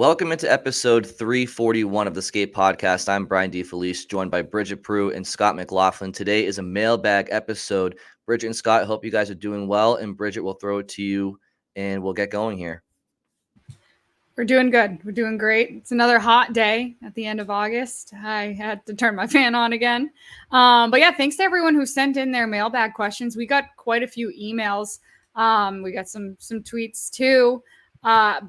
Welcome into episode 341 of the Skate Podcast. I'm Brian DeFelice, joined by Bridget Prue and Scott McLaughlin. Today is a mailbag episode. Bridget and Scott, I hope you guys are doing well. And Bridget, we'll throw it to you and we'll get going here. We're doing good. We're doing great. It's another hot day at the end of August. I had to turn my fan on again. But yeah, thanks to everyone who sent in their mailbag questions. We got quite a few emails. We got some tweets too.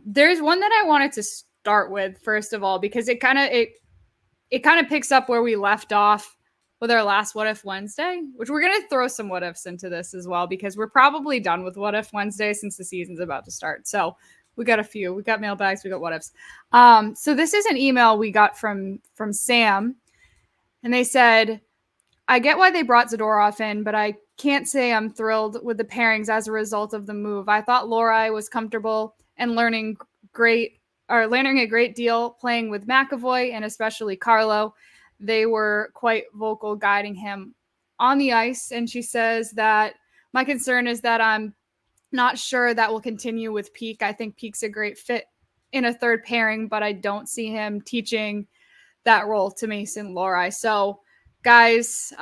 There's one that I wanted to start with first of all, because it kind of picks up where we left off with our last What If Wednesday, which we're going to throw some what ifs into this as well, because we're probably done with What If Wednesday since the season's about to start. So we got a few. We got mailbags. We got what ifs. So this is an email we got from Sam, and they said, "I get why they brought Zadorov in, but I can't say I'm thrilled with the pairings as a result of the move. I thought Lohrei was comfortable and learning a great deal playing with McAvoy and especially Carlo. They were quite vocal guiding him on the ice." And she says that my concern is that I'm not sure that will continue with Peak. I think Peak's a great fit in a third pairing, but I don't see him teaching that role to Mason Lohrei. So, guys,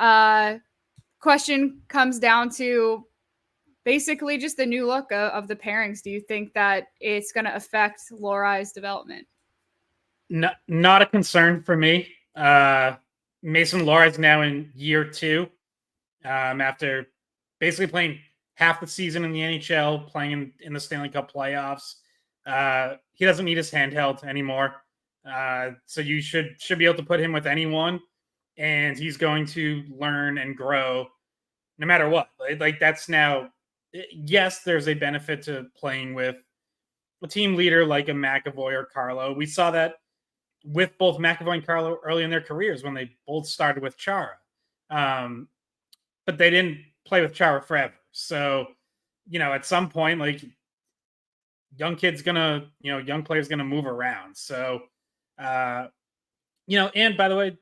question comes down to basically just the new look of the pairings. Do you think that it's going to affectLohrei's development? No, not a concern for me. Mason Lohrei is now in year 2 after basically playing half the season in the NHL, playing in the Stanley Cup playoffs. He doesn't need his handheld anymore. So you should be able to put him with anyone, and he's going to learn and grow no matter what. Like that's now, yes, there's a benefit to playing with a team leader like a McAvoy or Carlo. We saw that with both McAvoy and Carlo early in their careers when they both started with Chara. But they didn't play with Chara forever. So, at some point, like young player's gonna move around. So, and by the way,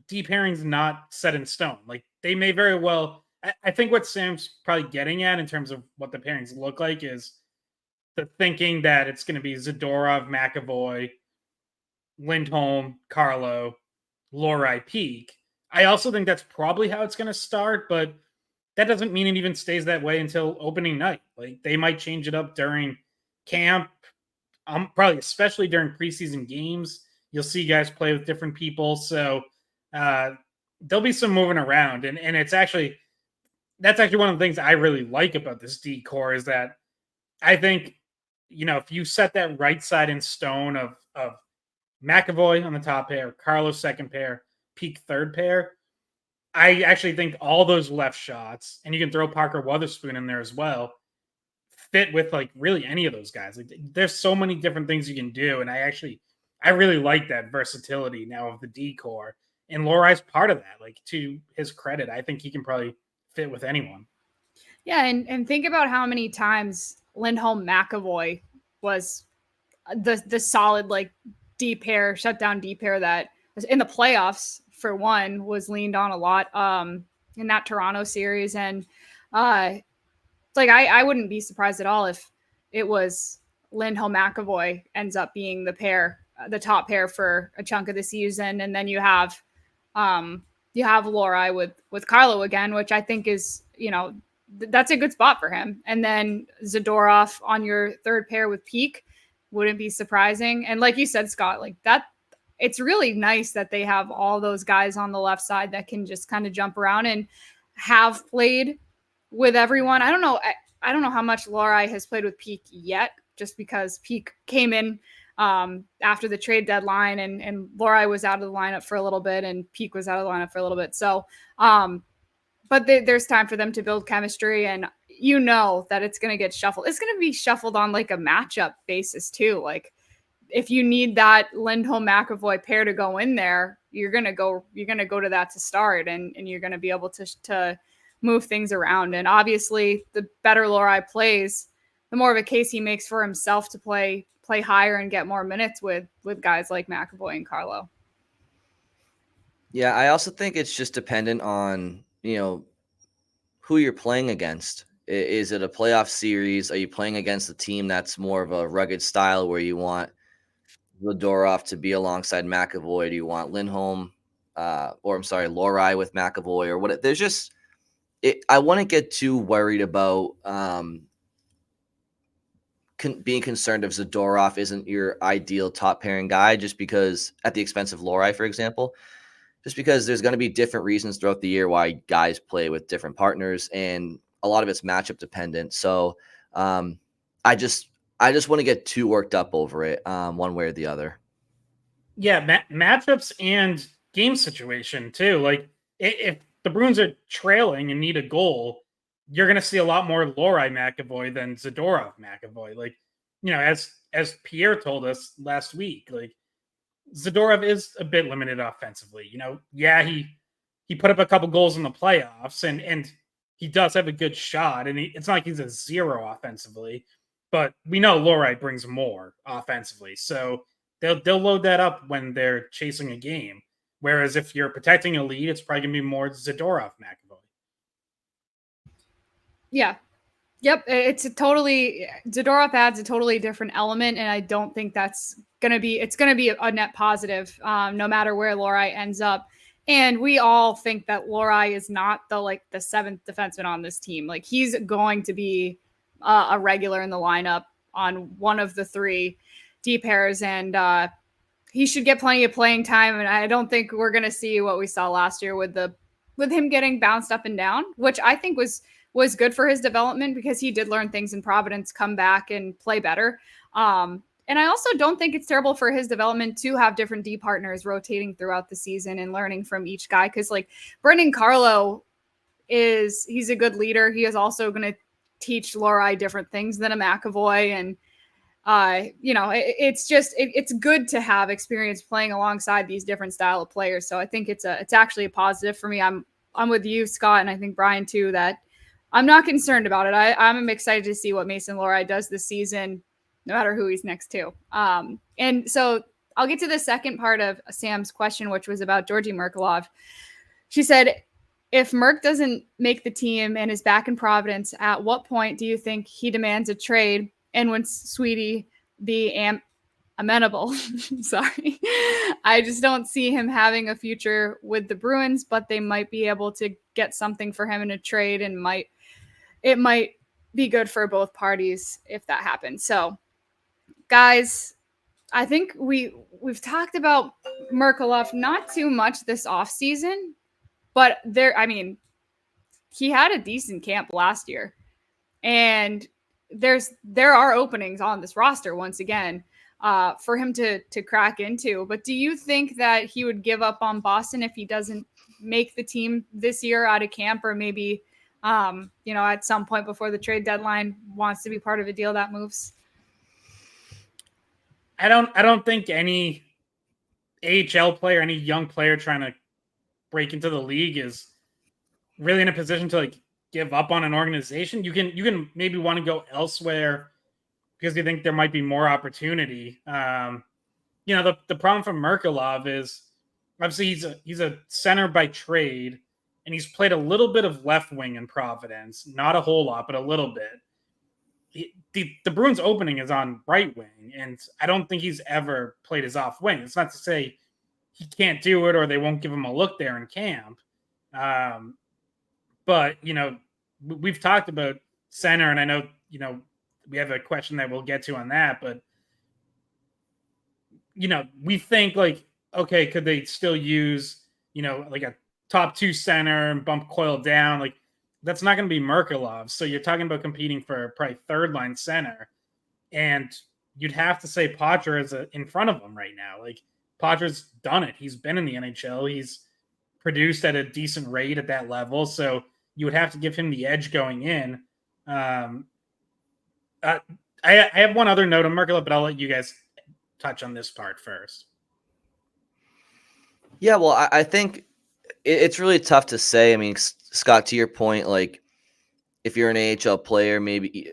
D pairing's not set in stone. Like they may very well. I think what Sam's probably getting at in terms of what the pairings look like is the thinking that it's going to be Zadorov, McAvoy, Lindholm, Carlo, Lohrei, Peak. I also think that's probably how it's going to start, but that doesn't mean it even stays that way until opening night. Like they might change it up during camp, probably especially during preseason games. You'll see guys play with different people, so there'll be some moving around, and that's actually one of the things I really like about this D core is that I think if you set that right side in stone of McAvoy on the top pair, Carlos second pair, Peak third pair, I actually think all those left shots, and you can throw Parker Wotherspoon in there as well, fit with like really any of those guys. Like there's so many different things you can do, and I really like that versatility now of the D core. And Lohrei's part of that. Like to his credit, I think he can probably fit with anyone. Yeah, and think about how many times Lindholm McAvoy was the solid like D pair, shutdown D pair that was in the playoffs. For one, was leaned on a lot in that Toronto series. And it's like I wouldn't be surprised at all if it was Lindholm McAvoy ends up being the top pair for a chunk of the season. And then you have Lohrei with Carlo again, which I think is, that's a good spot for him. And then Zadorov on your third pair with Peak wouldn't be surprising. And like you said, Scott, like that, it's really nice that they have all those guys on the left side that can just kind of jump around and have played with everyone. I don't know how much Lohrei has played with Peak yet, just because Peak came in after the trade deadline and Lohrei was out of the lineup for a little bit and Peak was out of the lineup for a little bit. So, but there's time for them to build chemistry, and that it's going to get shuffled. It's going to be shuffled on like a matchup basis too. Like, if you need that Lindholm McAvoy pair to go in there, you're gonna go to that to start, and you're gonna be able to move things around. And obviously, the better Lohrei plays, the more of a case he makes for himself to play higher and get more minutes with guys like McAvoy and Carlo. Yeah, I also think it's just dependent on who you're playing against. Is it a playoff series? Are you playing against a team that's more of a rugged style where you want Zadorov to be alongside McAvoy? Do you want Lindholm, Lohrei with McAvoy, or what? There's just I wouldn't get too worried about being concerned if Zadorov isn't your ideal top pairing guy, just because at the expense of Lohrei, for example, just because there's going to be different reasons throughout the year why guys play with different partners, and a lot of it's matchup dependent. So I just wouldn't get too worked up over it one way or the other. Yeah, matchups and game situation too. Like if the Bruins are trailing and need a goal, you're going to see a lot more Lohrei McAvoy than Zadorov McAvoy. Like, as Pierre told us last week, like Zadorov is a bit limited offensively. He put up a couple goals in the playoffs, and he does have a good shot, and it's not like he's a zero offensively, but we know Lohrei brings more offensively, so they'll load that up when they're chasing a game. Whereas if you're protecting a lead, it's probably gonna be more Zadorov McAvoy. Yeah. Yep. Zadorov adds a totally different element, and I don't think it's going to be a net positive, no matter where Lohrei ends up. And we all think that Lohrei is not the seventh defenseman on this team. Like, he's going to be a regular in the lineup on one of the three D pairs, and he should get plenty of playing time. And I don't think we're going to see what we saw last year with him getting bounced up and down, which I think was good for his development, because he did learn things in Providence, come back and play better. And I also don't think it's terrible for his development to have different D partners rotating throughout the season and learning from each guy. Cause like Brendan Carlo he's a good leader. He is also going to teach Lohrei different things than a McAvoy. And, it's good to have experience playing alongside these different style of players. So I think it's actually a positive for me. I'm with you, Scott, and I think Brian too, that I'm not concerned about it. I'm excited to see what Mason Lohrei does this season, no matter who he's next to. And so I'll get to the second part of Sam's question, which was about Georgii Merkulov. She said, if Merk doesn't make the team and is back in Providence, at what point do you think he demands a trade? And when Sweetie be amenable? Sorry. I just don't see him having a future with the Bruins, but they might be able to get something for him in a trade, and it might be good for both parties if that happens. So, guys, I think we've talked about Merkulov not too much this offseason, but he had a decent camp last year, and there are openings on this roster once again for him to crack into. But do you think that he would give up on Boston if he doesn't make the team this year out of camp, or maybe at some point before the trade deadline wants to be part of a deal that moves? I don't think any AHL player, any young player trying to break into the league is really in a position to give up on an organization. You can maybe want to go elsewhere because you think there might be more opportunity. The problem for Merkulov is obviously he's a center by trade, and he's played a little bit of left wing in Providence, not a whole lot, but a little bit. The Bruins opening is on right wing, and I don't think he's ever played his off wing. It's not to say he can't do it or they won't give him a look there in camp. But, we've talked about center, and I know, we have a question that we'll get to on that, but, we think okay, could they still use, a top two center and bump Coyle down? That's not going to be Merkulov. So you're talking about competing for probably third line center, and you'd have to say Poitras is in front of him right now. Poitras done it. He's been in the NHL. He's produced at a decent rate at that level. So you would have to give him the edge going in. I have one other note on Merkulov, but I'll let you guys touch on this part first. Yeah, well, I think it's really tough to say. I mean, Scott, to your point, if you're an AHL player, maybe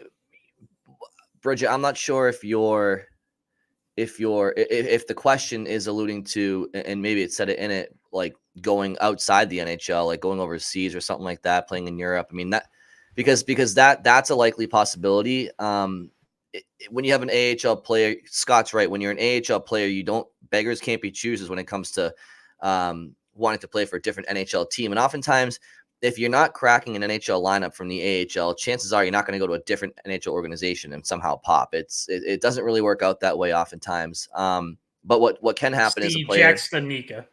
Bridget, I'm not sure if the question is alluding to, and maybe it said it in it, going outside the NHL, going overseas or something like that, playing in Europe. I mean, that because that's a likely possibility. when you have an AHL player, Scott's right. When you're an AHL player, beggars can't be choosers when it comes to wanting to play for a different NHL team. And oftentimes, if you're not cracking an NHL lineup from the AHL, chances are you're not going to go to a different NHL organization and somehow pop. It doesn't really work out that way oftentimes. But what can happen is a player. Stanika.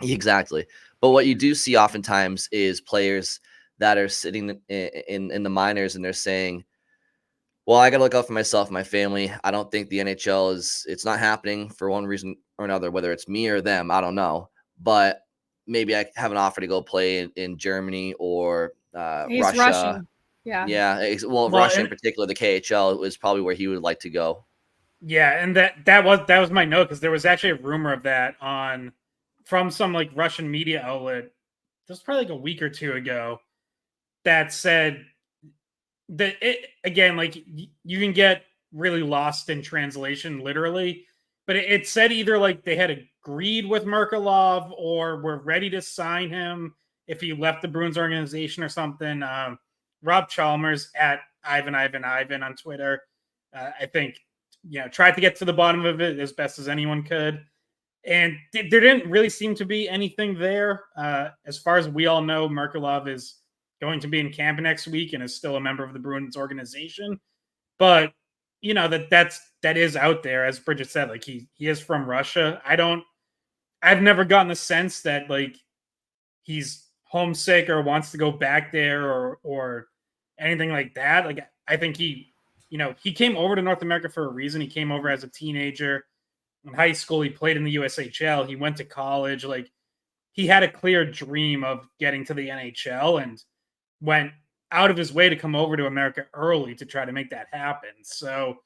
Exactly. But what you do see oftentimes is players that are sitting in the minors and they're saying, well, I got to look out for myself and my family. I don't think the NHL it's not happening for one reason or another, whether it's me or them. I don't know. But maybe I have an offer to go play in Germany or He's Russia. Russian. Yeah. Yeah. Well, Russia in particular, the KHL is probably where he would like to go. Yeah. And that was my note, because there was actually a rumor of that from some like Russian media outlet. This was probably like a week or two ago, that said that again, like you can get really lost in translation literally, but it said either like they had agreed with Merkulov or were ready to sign him if he left the Bruins organization or something. Rob Chalmers at Ivan on Twitter, I think, tried to get to the bottom of it as best as anyone could. And there didn't really seem to be anything there. As far as we all know, Merkulov is going to be in camp next week and is still a member of the Bruins organization. But that is out there, as Bridget said. Like he is from Russia. I've never gotten the sense that like he's homesick or wants to go back there or anything like that. Like I think he came over to North America for a reason. He came over as a teenager. In high school, he played in the USHL. He went to college. Like he had a clear dream of getting to the NHL and went out of his way to come over to America early to try to make that happen. So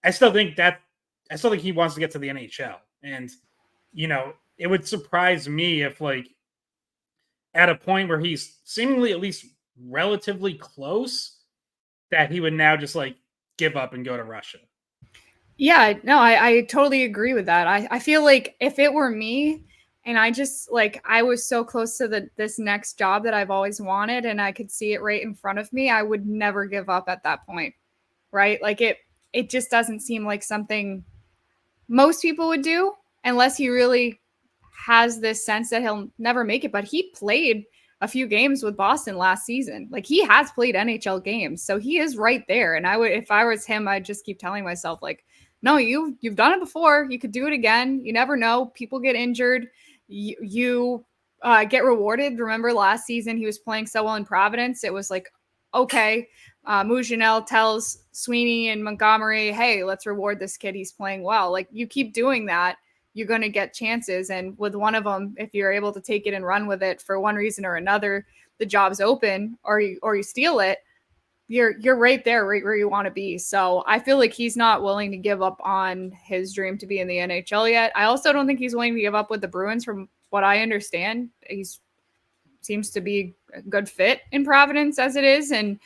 I still think he wants to get to the NHL. And, it would surprise me if like at a point where he's seemingly at least relatively close, that he would now just like give up and go to Russia. Yeah, no, I totally agree with that. I feel like if it were me and I just like I was so close to this next job that I've always wanted and I could see it right in front of me, I would never give up at that point. Right? Like it just doesn't seem like something most people would do unless he really has this sense that he'll never make it. But he played a few games with Boston last season. Like he has played NHL games. So he is right there. And if I was him, I'd just keep telling myself like, no, you've done it before. You could do it again. You never know. People get injured. You get rewarded. Remember last season, he was playing so well in Providence. It was like, okay, Mouginel tells Sweeney and Montgomery, hey, let's reward this kid. He's playing well. Like you keep doing that, you're going to get chances. And with one of them, if you're able to take it and run with it for one reason or another, the job's open or you steal it, you're right there, right where you want to be. So I feel like he's not willing to give up on his dream to be in the NHL yet. I also don't think he's willing to give up with the Bruins. From what I understand, he's seems to be a good fit in Providence as it is, and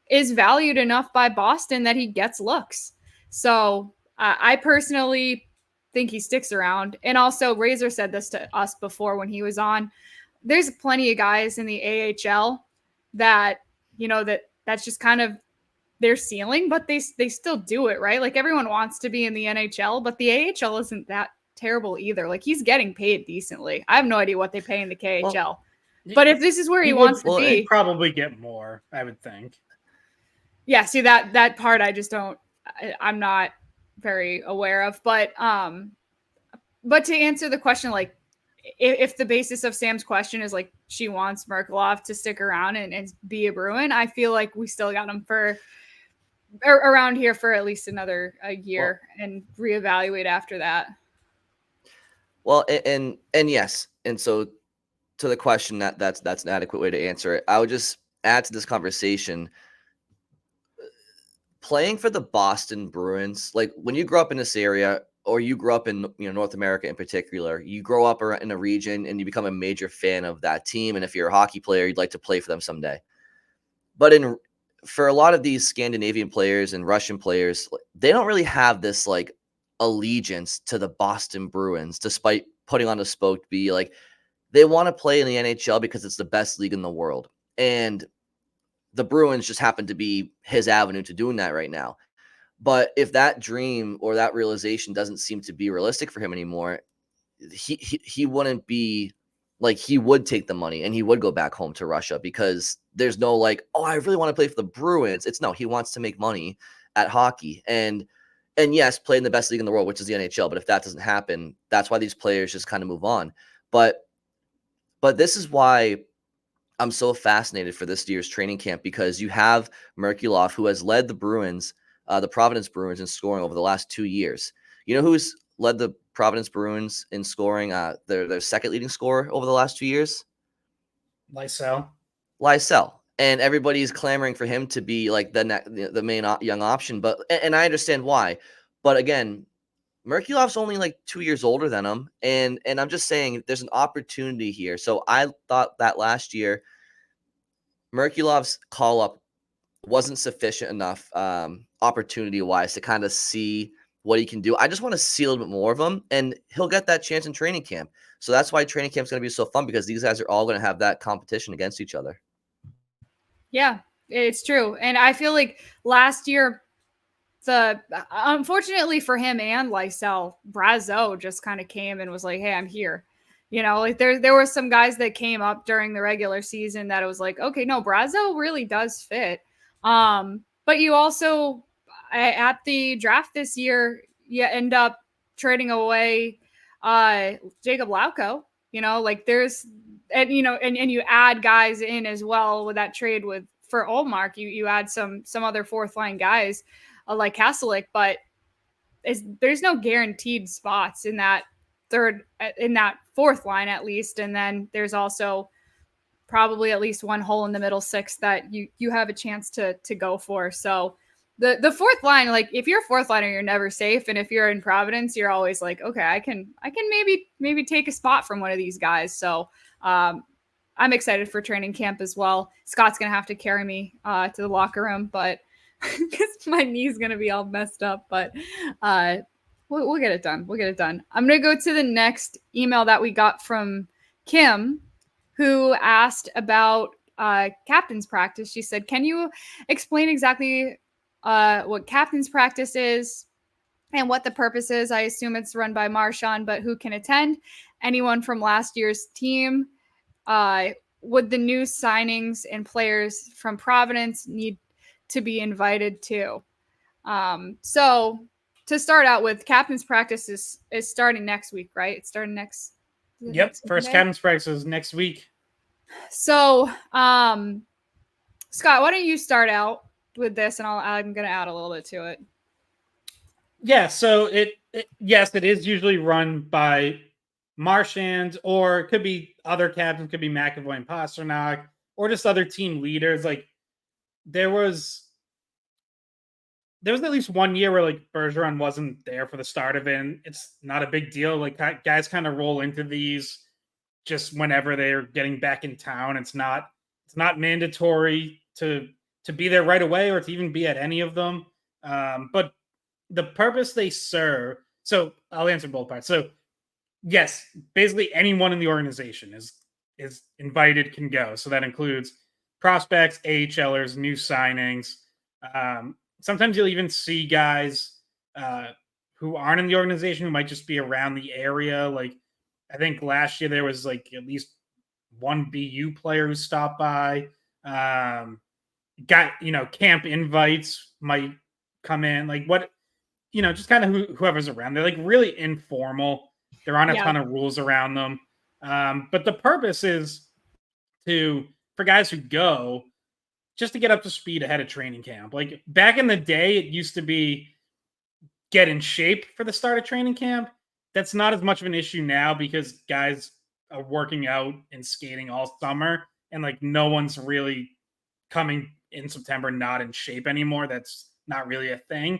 is valued enough by Boston that he gets looks. So I personally think he sticks around. And also Razor said this to us before when he was on. There's plenty of guys in the AHL that, that's just kind of their ceiling, but they still do it, right? Like everyone wants to be in the NHL, but the AHL isn't that terrible either. Like he's getting paid decently. I have no idea what they pay in the KHL. Well, but if this is where he wants to be, he'd probably get more, I would think. Yeah, see that part I just I'm not very aware of. But to answer the question, like if the basis of Sam's question is like she wants Merkulov to stick around and be a Bruin, I feel like we still got him for around here for at least another year and reevaluate after that. Well, and yes, and so to the question, that's an adequate way to answer it. I would just add to this conversation. Playing for the Boston Bruins, like when you grow up in this area, or you grew up in North America in particular, you grow up in a region and you become a major fan of that team. And if you're a hockey player, you'd like to play for them someday. But for a lot of these Scandinavian players and Russian players, they don't really have this like allegiance to the Boston Bruins, despite putting on the spoke to be like, they want to play in the NHL because it's the best league in the world. And the Bruins just happen to be his avenue to doing that right now. But if that dream or that realization doesn't seem to be realistic for him anymore, he wouldn't be like, he would take the money and he would go back home to Russia, because there's no like, oh, I really want to play for the Bruins. It's no, he wants to make money at hockey. And yes, play in the best league in the world, which is the NHL. But if that doesn't happen, that's why these players just kind of move on. But this is why I'm so fascinated for this year's training camp, because you have Merkulov, who has led the Bruins, the Providence Bruins, in scoring over the last 2 years. You know who's led the Providence Bruins in scoring? Their second leading scorer over the last 2 years? Lysell. And everybody's clamoring for him to be like the main young option. And I understand why. But again, Merkulov's only like 2 years older than him. And I'm just saying there's an opportunity here. So I thought that last year, Merkulov's call up wasn't sufficient enough opportunity wise to kind of see what he can do. I just want to see a little bit more of him, and he'll get that chance in training camp. So that's why training camp is going to be so fun, because these guys are all going to have that competition against each other. Yeah, it's true. And I feel like last year, unfortunately for him and Lysell, Brazeau just kind of came and was like, hey, I'm here. You know, like there were some guys that came up during the regular season that it was like, okay, no, Brazeau really does fit. But you also, at the draft this year, you end up trading away Jacob Lauko. You know, like there's, and you know, and you add guys in as well with that trade for Ullmark. You add some other fourth line guys like Kastelik, but there's no guaranteed spots in that fourth line at least. And then there's also probably at least one hole in the middle six that you have a chance to go for. So the fourth line, like if you're a fourth liner, you're never safe. And if you're in Providence, you're always like, okay, I can maybe take a spot from one of these guys. So I'm excited for training camp as well. Scott's going to have to carry me to the locker room, but because my knee's going to be all messed up, but we'll get it done. We'll get it done. I'm going to go to the next email that we got from Kim, who asked about captain's practice. She said, can you explain exactly what captain's practice is and what the purpose is? I assume it's run by Marchand, but who can attend? Anyone from last year's team? Would the new signings and players from Providence need to be invited to? So to start out with, captain's practice is starting next week, right? It's starting next. Yep. First captain's practice is next week. So, Scott, why don't you start out with this, and I'm going to add a little bit to it. Yeah. So yes, it is usually run by Marchand, or it could be other captains, could be McAvoy and Pasternak, or just other team leaders. Like there was at least 1 year where like Bergeron wasn't there for the start of it, and it's not a big deal. Like guys kind of roll into these just whenever they're getting back in town. It's not mandatory to be there right away or to even be at any of them. But the purpose they serve. So I'll answer both parts. So yes, basically anyone in the organization is invited, can go. So that includes prospects, AHLers, new signings. Sometimes you'll even see guys who aren't in the organization who might just be around the area. Like I think last year there was like at least one BU player who stopped by. Got, camp invites might come in. Like what, just kind of whoever's around. They're like really informal. There aren't a ton of rules around them. But the purpose is for guys who go, just to get up to speed ahead of training camp. Like back in the day, it used to be get in shape for the start of training camp. That's not as much of an issue now because guys are working out and skating all summer, and like no one's really coming in September not in shape anymore. That's not really a thing.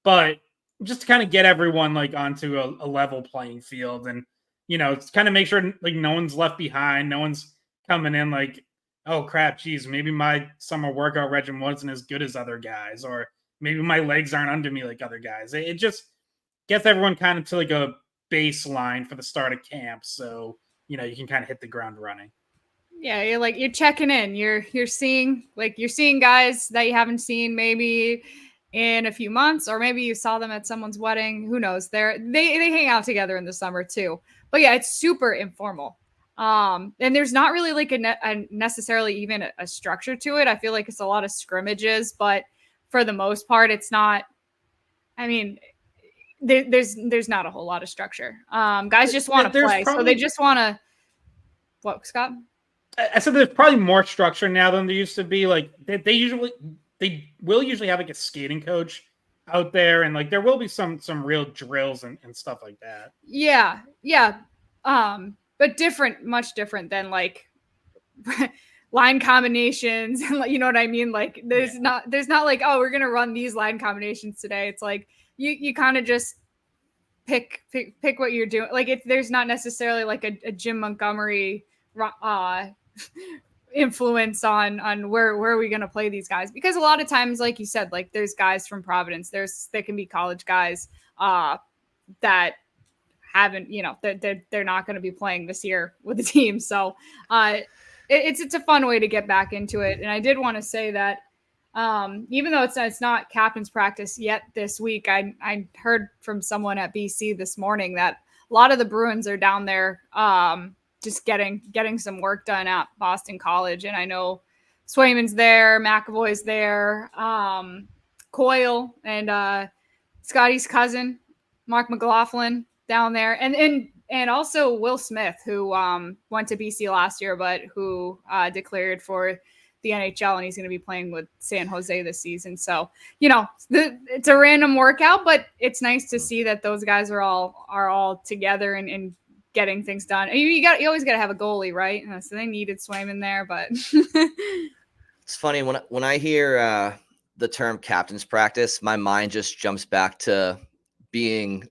But just to kind of get everyone like onto a level playing field, and it's kind of make sure like no one's left behind, no one's coming in like, oh crap, geez, maybe my summer workout regimen wasn't as good as other guys, or maybe my legs aren't under me like other guys. It just gets everyone kind of to like a baseline for the start of camp, so you can kind of hit the ground running. Yeah, you're checking in. You're seeing guys that you haven't seen maybe in a few months, or maybe you saw them at someone's wedding. Who knows? They hang out together in the summer too. But yeah, it's super informal. And there's not really like a necessarily even a structure to it. I feel like it's a lot of scrimmages, but for the most part, it's not. I mean, there's not a whole lot of structure. Guys just want to play, so they just want to. What, Scott? I said there's probably more structure now than there used to be. Like they will usually have like a skating coach out there, and like there will be some real drills and stuff like that. Yeah. But much different than like line combinations, and you know what I mean? Like there's not like, oh, we're gonna run these line combinations today. It's like you kind of just pick what you're doing. Like there's not necessarily like a Jim Montgomery influence on where are we going to play these guys, because a lot of times, like you said, like there's guys from Providence, they can be college guys that haven't, they're not going to be playing this year with the team. So it's a fun way to get back into it. And I did want to say that even though it's not captain's practice yet this week, I heard from someone at BC this morning that a lot of the Bruins are down there just getting some work done at Boston College. And I know Swayman's there, McAvoy's there, Coyle and Scotty's cousin, Mark McLaughlin, down there. And also Will Smith, who went to BC last year, but who declared for the NHL, and he's going to be playing with San Jose this season. So, it's a random workout, but it's nice to see that those guys are all together and getting things done. And you always got to have a goalie, right? So they needed Swayman there, but it's funny when I hear the term captain's practice, my mind just jumps back to being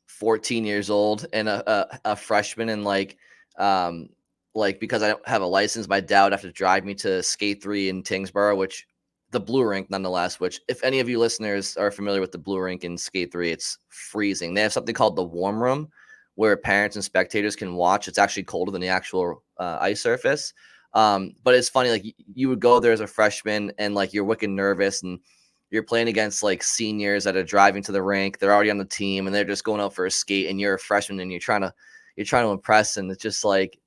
14 years old and a freshman, and like because I don't have a license, my dad would have to drive me to Skate 3 in Tingsboro, which the blue rink nonetheless, which if any of you listeners are familiar with the blue rink in Skate 3, it's freezing. They have something called the warm room where parents and spectators can watch. It's actually colder than the actual ice surface. But it's funny, like you would go there as a freshman and like you're wicked nervous, and you're playing against like seniors that are driving to the rink. They're already on the team and they're just going out for a skate, and you're a freshman and you're trying to impress. And it's just like,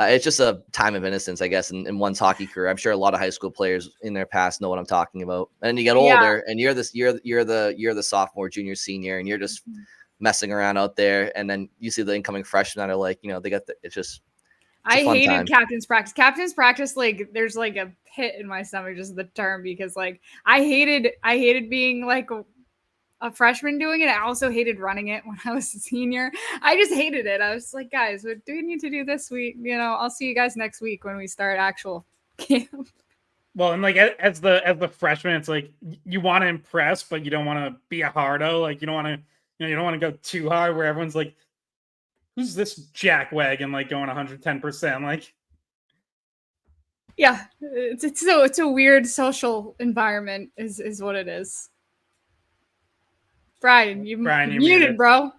it's just a time of innocence, I guess, in one's hockey career. I'm sure a lot of high school players in their past know what I'm talking about. And you get older, and you're the sophomore, junior, senior, and you're just messing around out there. And then you see the incoming freshmen that are like, they got it's just. I hated captain's practice. Captain's practice, like there's like a pit in my stomach, just the term, because like I hated being like a freshman doing it. I also hated running it when I was a senior. I just hated it. I was like, guys, what do we need to do this week? I'll see you guys next week when we start actual camp. Well, and like as the freshman, it's like you want to impress, but you don't want to be a hardo. Like you don't want to go too hard where everyone's like, who's this jackwagon like going 110%? Like, yeah, it's a weird social environment, is what it is. Brian, you're muted, bro.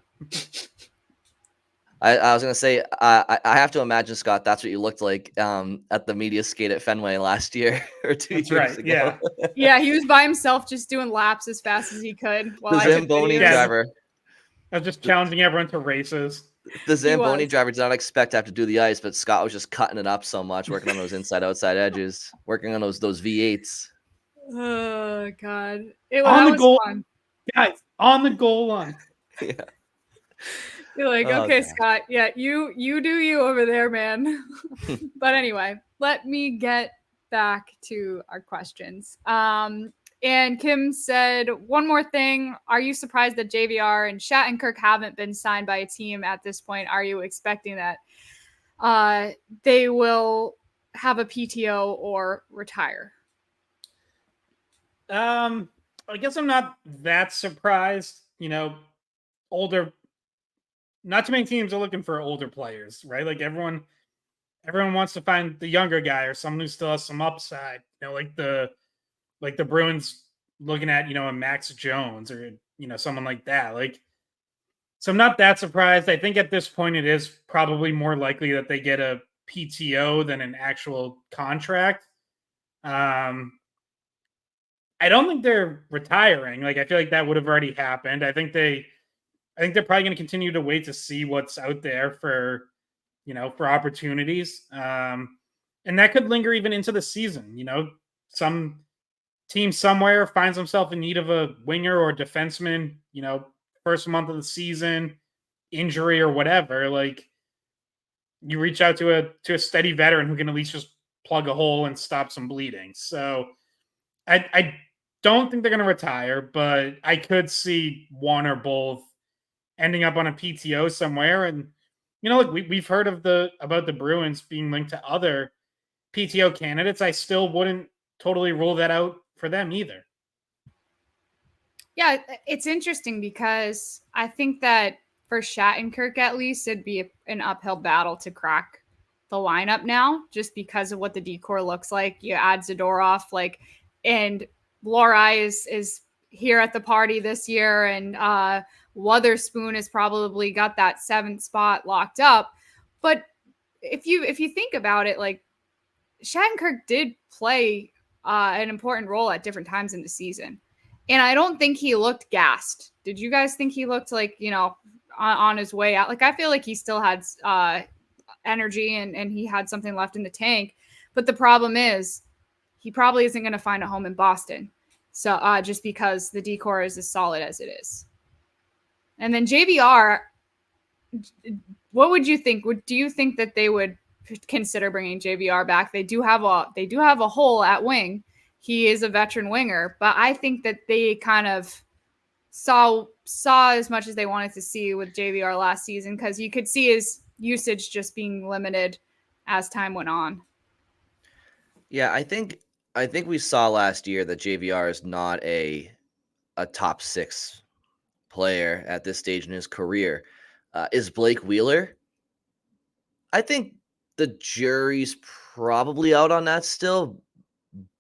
I was gonna say, I have to imagine, Scott, that's what you looked like at the media skate at Fenway last year or 2 years ago. Yeah, he was by himself, just doing laps as fast as he could. The Zamboni driver. I was just challenging everyone to races. The Zamboni driver did not expect to have to do the ice, but Scott was just cutting it up so much, working on those inside-outside edges, working on those V8s. Oh God! On the goal, fun. Guys, on the goal line. Yeah. You're like, okay, God. Scott. Yeah, you do you over there, man. But anyway, let me get back to our questions. And Kim said, one more thing. Are you surprised that JVR and Shattenkirk haven't been signed by a team at this point? Are you expecting that they will have a PTO or retire? I guess I'm not that surprised. Older, not too many teams are looking for older players, right? Like everyone wants to find the younger guy or someone who still has some upside. Like the Bruins looking at, a Max Jones or, someone like that. Like, so I'm not that surprised. I think at this point it is probably more likely that they get a PTO than an actual contract. I don't think they're retiring. Like, I feel like that would have already happened. I think they're probably going to continue to wait to see what's out there for, for opportunities. And that could linger even into the season. Some team somewhere finds himself in need of a winger or defenseman, first month of the season, injury or whatever. Like, you reach out to a steady veteran who can at least just plug a hole and stop some bleeding. So I don't think they're going to retire, but I could see one or both ending up on a PTO somewhere. And look, we've heard about the Bruins being linked to other PTO candidates. I still wouldn't totally rule that out for them either. Yeah, it's interesting because I think that for Shattenkirk, at least, it'd be an uphill battle to crack the lineup now, just because of what the decor looks like. You add Zadorov, and Lohrei is here at the party this year, and Wotherspoon has probably got that 7th spot locked up. But if you think about it, like, Shattenkirk did play an important role at different times in the season. And I don't think he looked gassed. Did you guys think he looked like, on his way out? Like, I feel like he still had energy and he had something left in the tank. But the problem is he probably isn't going to find a home in Boston. So just because the decor is as solid as it is. And then JVR, what would you think? Do you think that they would consider bringing JVR back? They do have a hole at wing. He is a veteran winger, but I think that they kind of saw as much as they wanted to see with JVR last season, because you could see his usage just being limited as time went on. Yeah, I think we saw last year that JVR is not a top 6 player at this stage in his career. Is Blake Wheeler? I think the jury's probably out on that still,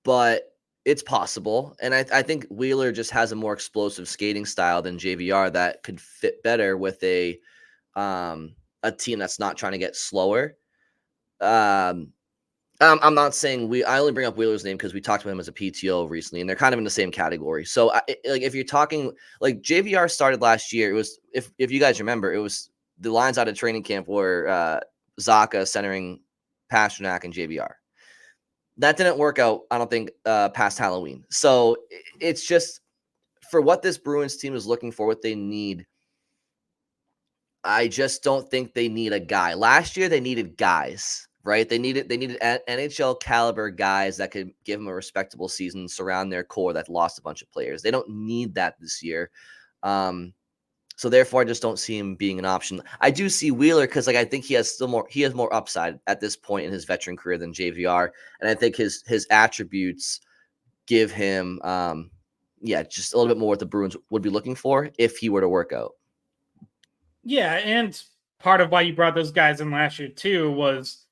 but it's possible. And I think Wheeler just has a more explosive skating style than JVR that could fit better with a team that's not trying to get slower. I'm not saying I only bring up Wheeler's name because we talked about him as a PTO recently, and they're kind of in the same category. So, if you're talking, like, JVR started last year, it was, if you guys remember, it was the lines out of training camp were Zacha centering Pasternak and JVR. That didn't work out, I don't think, past Halloween. So it's just, for what this Bruins team is looking for, what they need, I just don't think they need a guy. Last year, they needed guys, right? They needed NHL caliber guys that could give them a respectable season, surround their core that lost a bunch of players. They don't need that this year. So therefore, I just don't see him being an option. I do see Wheeler because, like, I think he has more upside at this point in his veteran career than JVR, and I think his attributes give him, just a little bit more what the Bruins would be looking for if he were to work out. Yeah, and part of why you brought those guys in last year too was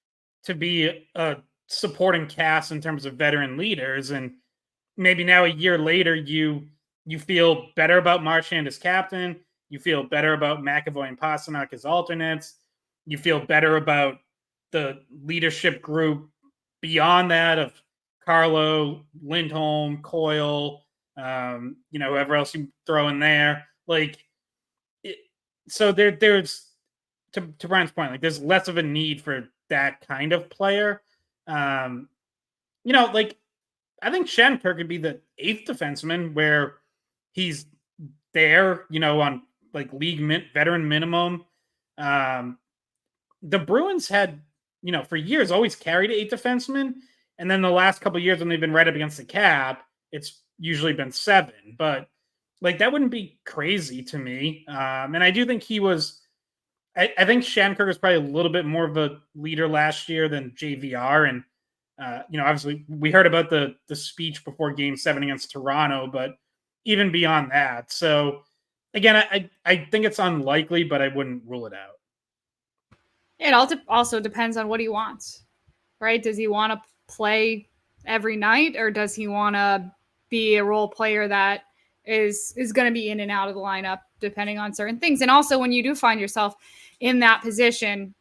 to be a supporting cast in terms of veteran leaders, and maybe now a year later you feel better about Marchand as captain. You feel better about McAvoy and Pasternak as alternates. You feel better about the leadership group beyond that of Carlo, Lindholm, Coyle, whoever else you throw in there. So there's, to Brian's point, like, there's less of a need for that kind of player. I think Shattenkirk could be the 8th defenseman where he's there, on like league veteran minimum. The Bruins had, for years always carried 8 defensemen. And then the last couple of years when they've been right up against the cap, it's usually been 7. But like, that wouldn't be crazy to me. And I do think he was, I think Shattenkirk was probably a little bit more of a leader last year than JVR. And, obviously we heard about the speech before Game 7 against Toronto, but even beyond that. So again, I think it's unlikely, but I wouldn't rule it out. It also depends on what he wants, right? Does he want to play every night, or does he want to be a role player that is going to be in and out of the lineup depending on certain things? And also, when you do find yourself in that position,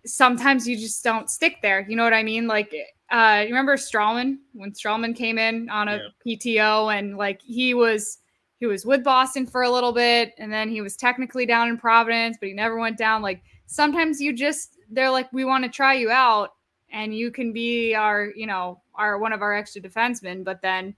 sometimes you just don't stick there. You know what I mean? Like, you remember Strawman when Strawman came in on a PTO and like he was with Boston for a little bit and then he was technically down in Providence, but he never went down. Like sometimes they're like, we want to try you out and you can be our one of our extra defensemen, but then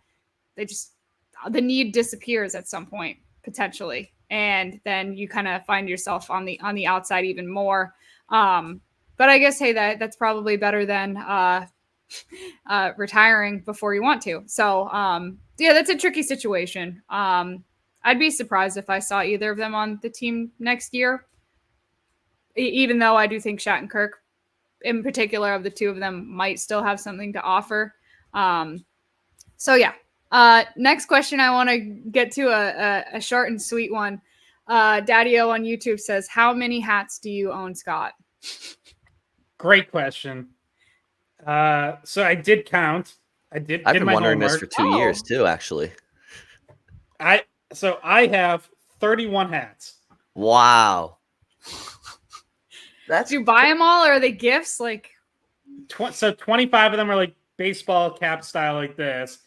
the need disappears at some point potentially. And then you kind of find yourself on the outside even more. But I guess, hey, that's probably better than retiring before you want to. So, yeah, that's a tricky situation. I'd be surprised if I saw either of them on the team next year, even though I do think Shattenkirk, in particular of the two of them, might still have something to offer. So, yeah. Next question, I want to get to a short and sweet one. Daddy-O on YouTube says, how many hats do you own, Scott? Great question. So I did count. I've been wondering homework. this for 2 years too, actually. I have 31 hats. Wow. Did you buy them all, or are they gifts? Like, so 25 of them are like baseball cap style, like this.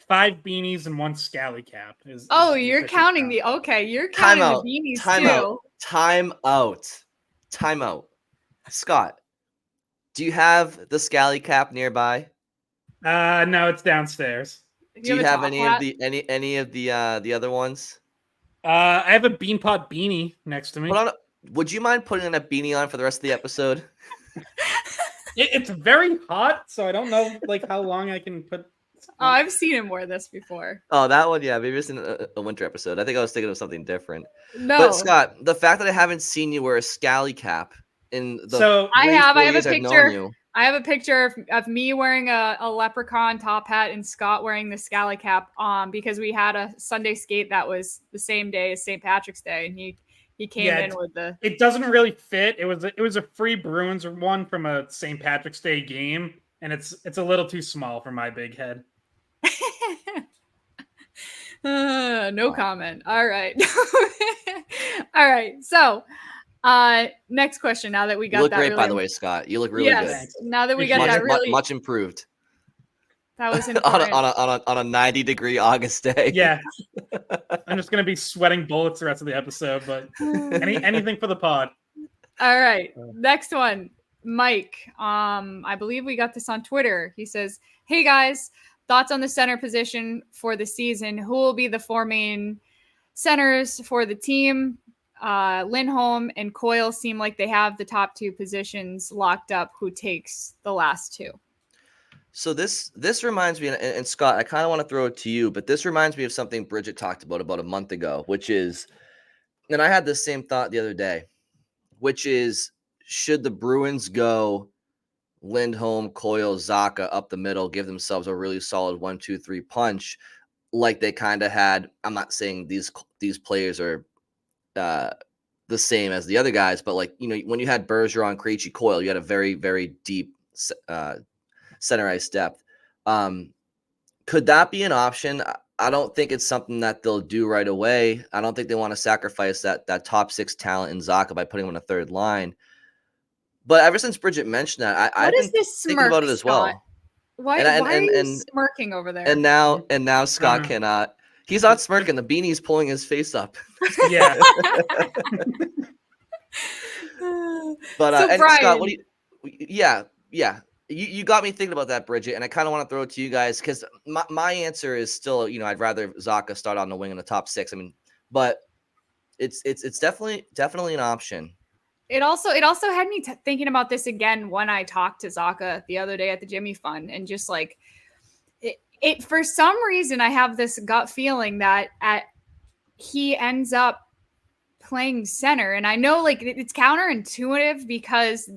5 beanies and 1 scally cap. You're counting you're counting the beanies too. Time out. Scott, do you have the scally cap nearby? No, it's downstairs. Do you have any of the other ones? I have a Beanpot beanie next to me. Would you mind putting a beanie on for the rest of the episode? It's very hot, so I don't know like how long I can put. Oh, I've seen him wear this before. Oh, that one, yeah. Maybe it's in a winter episode. I think I was thinking of something different. No, but Scott, the fact that I haven't seen you wear a scally cap in the I have a picture. I've known you. I have a picture of me wearing a leprechaun top hat and Scott wearing the scally cap because we had a Sunday skate that was the same day as St. Patrick's Day, and he came in with the. It doesn't really fit. It was a free Bruins one from a St. Patrick's Day game, and it's a little too small for my big head. No comment. All right. All right. So, next question. Now that we got you look that great, really... by the way, Scott. You look really good. Now that we got that really much improved. That was important. on a 90-degree August day. Yeah. I'm just gonna be sweating bullets the rest of the episode, but anything for the pod. All right. Next one. Mike. I believe we got this on Twitter. He says, "Hey guys, thoughts on the center position for the season? Who will be the 4 main centers for the team? Lindholm and Coyle seem like they have the top 2 positions locked up. Who takes the last 2?" So this reminds me, and Scott, I kind of want to throw it to you, but this reminds me of something Bridget talked about a month ago, which is, and I had the same thought the other day, which is, should the Bruins go Lindholm, Coyle, Zacha up the middle, give themselves a really solid 1-2-3 punch like they kind of had? I'm not saying these players are the same as the other guys, but like, when you had Bergeron, Krejci, Coyle, you had a very, very deep center ice depth. Could that be an option? I don't think it's something that they'll do right away. I don't think they want to sacrifice that top 6 talent in Zacha by putting him on a third line. But ever since Bridget mentioned that, I've been thinking about it as well. Why are you smirking over there? And now Scott cannot. He's not smirking. The beanie's pulling his face up. Yeah. But so and Brian, Scott, what do you? Yeah. You got me thinking about that, Bridget, and I kind of want to throw it to you guys because my answer is still, I'd rather Zacha start on the wing in the top 6. I mean, but it's definitely an option. It also had me thinking about this again when I talked to Zacha the other day at the Jimmy Fund, and just like it for some reason I have this gut feeling that he ends up playing center, and I know like it's counterintuitive because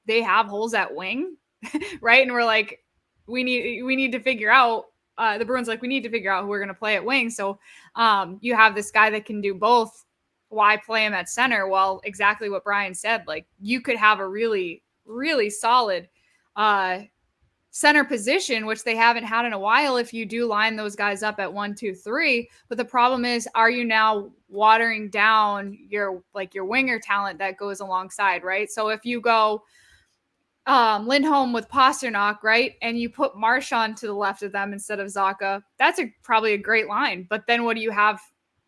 they have holes at wing, right? And we're like, we need to figure out the Bruins like we need to figure out who we're going to play at wing. So you have this guy that can do both. Why play him at center? Well, exactly what Brian said. Like you could have a really, really solid center position, which they haven't had in a while if you do line those guys up at 1, 2, 3. But the problem is, are you now watering down your winger talent that goes alongside, right? So if you go Lindholm with Pasternak, right? And you put Marchand to the left of them instead of Zacha. That's probably a great line. But then what do you have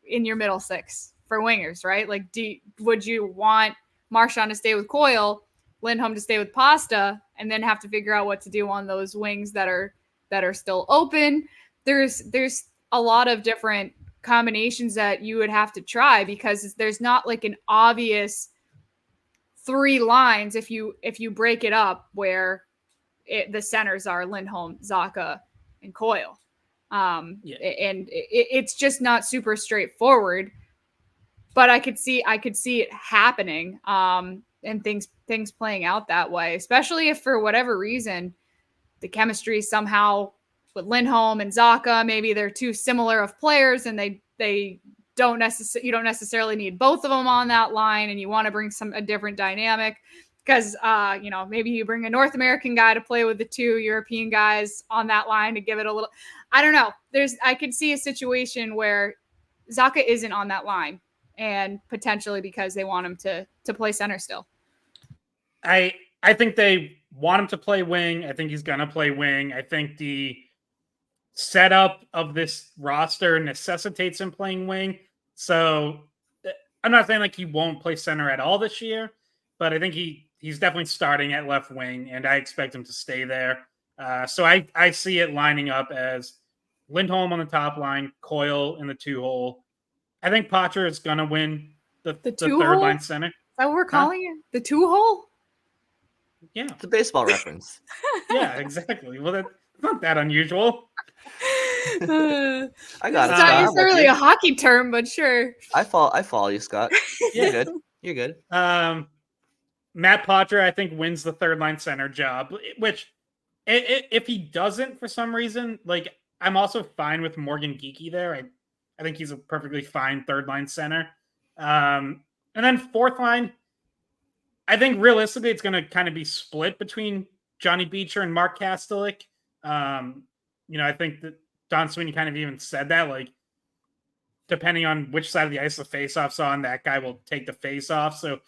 in your middle six for wingers, right? Like, would you want Marchand to stay with Coyle, Lindholm to stay with Pasta, and then have to figure out what to do on those wings that are still open? There's a lot of different combinations that you would have to try because there's not like an obvious 3 lines if you break it up where the centers are Lindholm, Zacha, and Coyle. And it's just not super straightforward. But I could see it happening, and things playing out that way, especially if for whatever reason the chemistry somehow with Lindholm and Zacha, maybe they're too similar of players, and they don't necessarily need both of them on that line, and you want to bring a different dynamic because maybe you bring a North American guy to play with the 2 European guys on that line to give it a little. I don't know. I could see a situation where Zacha isn't on that line, and potentially because they want him to play center still. I think they want him to play wing. I think he's gonna play wing. I think the setup of this roster necessitates him playing wing. So I'm not saying like he won't play center at all this year, but I think he's definitely starting at left wing, and I expect him to stay there. So I see it lining up as Lindholm on the top line, Coyle in the 2-hole. I think Potter is going to win the third line center. Is that what we're calling it? The 2-hole? Yeah. It's a baseball reference. Yeah, exactly. Well, that's not that unusual. I got it, It's Scott. not necessarily a hockey term, but sure. I follow you, Scott. You're good. You're good. Matt Potter, I think, wins the third line center job, which if he doesn't for some reason, like I'm also fine with Morgan Geekie there. I think he's a perfectly fine third line center. And then fourth line, I think realistically it's going to kind of be split between Johnny Beecher and Mark Kastelik. I think that Don Sweeney kind of even said that, like, depending on which side of the ice the faceoff's on, that guy will take the faceoff. So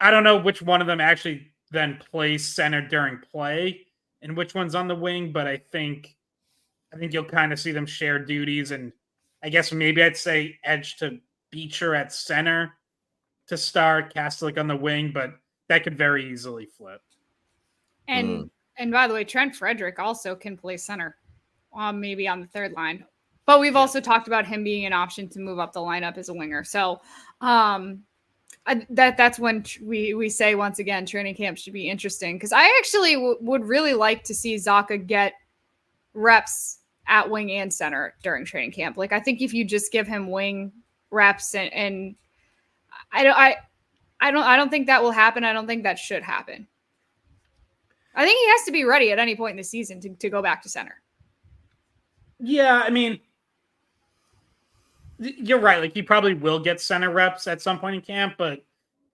I don't know which one of them actually then plays center during play and which one's on the wing, but I think you'll kind of see them share duties, and I guess maybe I'd say edge to Beecher at center to start, Kastelik on the wing, but that could very easily flip. And by the way, Trent Frederick also can play center, maybe on the third line. But we've also talked about him being an option to move up the lineup as a winger. So that's when we say once again, training camp should be interesting, because I actually would really like to see Zacha get reps at wing and center during training camp. Like, I think if you just give him wing reps and I don't think that will happen. I don't think that should happen. I think he has to be ready at any point in the season to go back to center. Yeah, I mean, you're right. Like, he probably will get center reps at some point in camp, but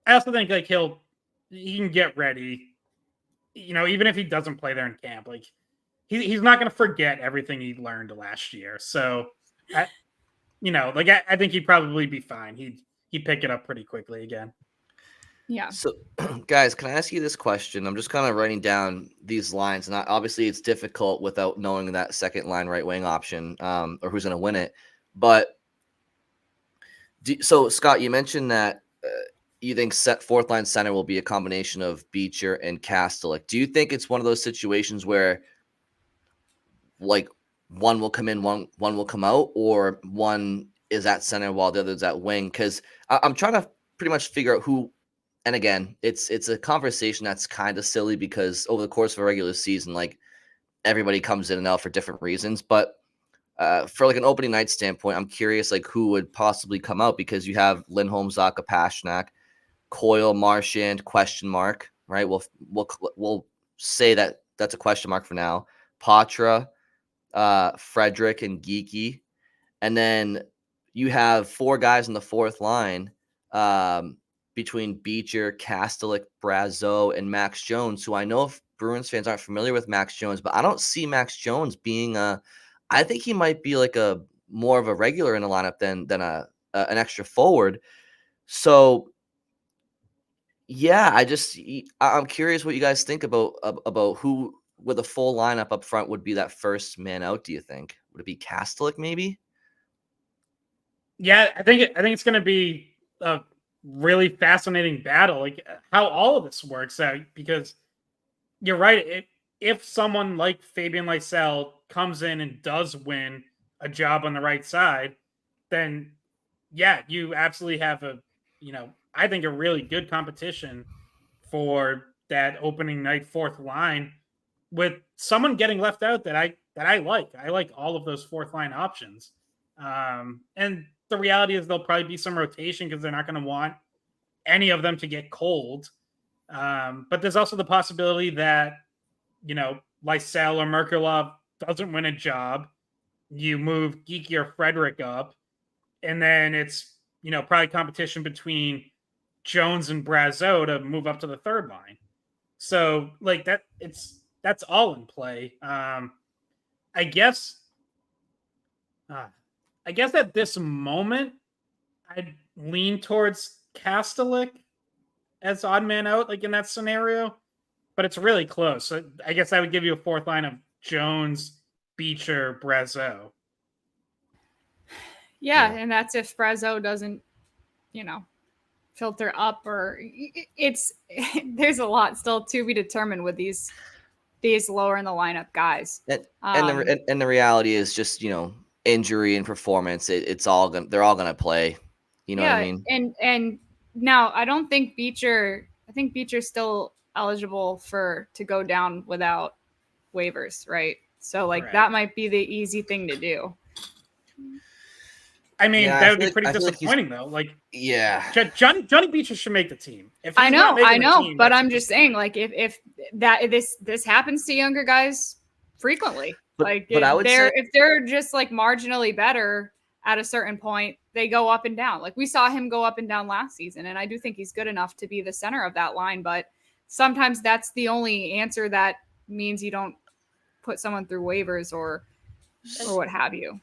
I also think like he can get ready. Even if he doesn't play there in camp, like he's not going to forget everything he learned last year. So, I think he'd probably be fine. He'd pick it up pretty quickly again. Yeah. So, guys, can I ask you this question? I'm just kind of writing down these lines, and obviously it's difficult without knowing that second line right wing option, or who's going to win it. But so, Scott, you mentioned that you think fourth line center will be a combination of Beecher and Kastelik. Do you think it's one of those situations where, like, one will come in, one will come out, or one is at center while the other is at wing? Because I'm trying to pretty much figure out who. And again, it's a conversation that's kind of silly because over the course of a regular season, like, everybody comes in and out for different reasons. But for like an opening night standpoint, I'm curious like who would possibly come out, because you have Lindholm, Zacha, Pasternak, Coyle, Marchand, question mark, right? We'll say that that's a question mark for now. Patra, Frederick, and Geekie, and then you have 4 guys in the fourth line. Between Beecher, Kastelik, Brazeau, and Max Jones, who I know if Bruins fans aren't familiar with Max Jones, but I don't see Max Jones being I think he might be like a more of a regular in the lineup than an extra forward. So, Yeah, I'm curious what you guys think about who with a full lineup up front would be that first man out. Do you think would it be Kastelik maybe? Yeah, I think it's going to be a really fascinating battle, like how all of this works out. Because you're right, if someone like Fabian Lysell comes in and does win a job on the right side, then yeah, you absolutely have I think a really good competition for that opening night fourth line with someone getting left out that I like. I like all of those fourth line options. And the reality is there'll probably be some rotation because they're not going to want any of them to get cold. But there's also the possibility that, Lysell or Merkulov doesn't win a job. You move Geeky or Frederick up, and then it's, probably competition between Jones and Brazeau to move up to the third line. So like that's all in play. I guess uh, I guess at this moment I'd lean towards Kastelik as odd man out, like in that scenario, but it's really close. So I guess I would give you a fourth line of Jones, Beecher, Brazeau. Yeah, and that's if Brazeau doesn't, filter up, or it's there's a lot still to be determined with these lower in the lineup guys. And the reality is just injury and performance. They're all gonna play. You know what I mean? And now I don't think Beecher. I think Beecher's still eligible to go down without waivers, right? So like that might be the easy thing to do. I mean, that would be pretty disappointing, though. Like, yeah, Johnny Beecher should make the team. If I know, team, but I'm just saying, like, if this happens to younger guys frequently, if they're just like marginally better at a certain point, they go up and down. Like we saw him go up and down last season, and I do think he's good enough to be the center of that line. But sometimes that's the only answer that means you don't put someone through waivers or what have you.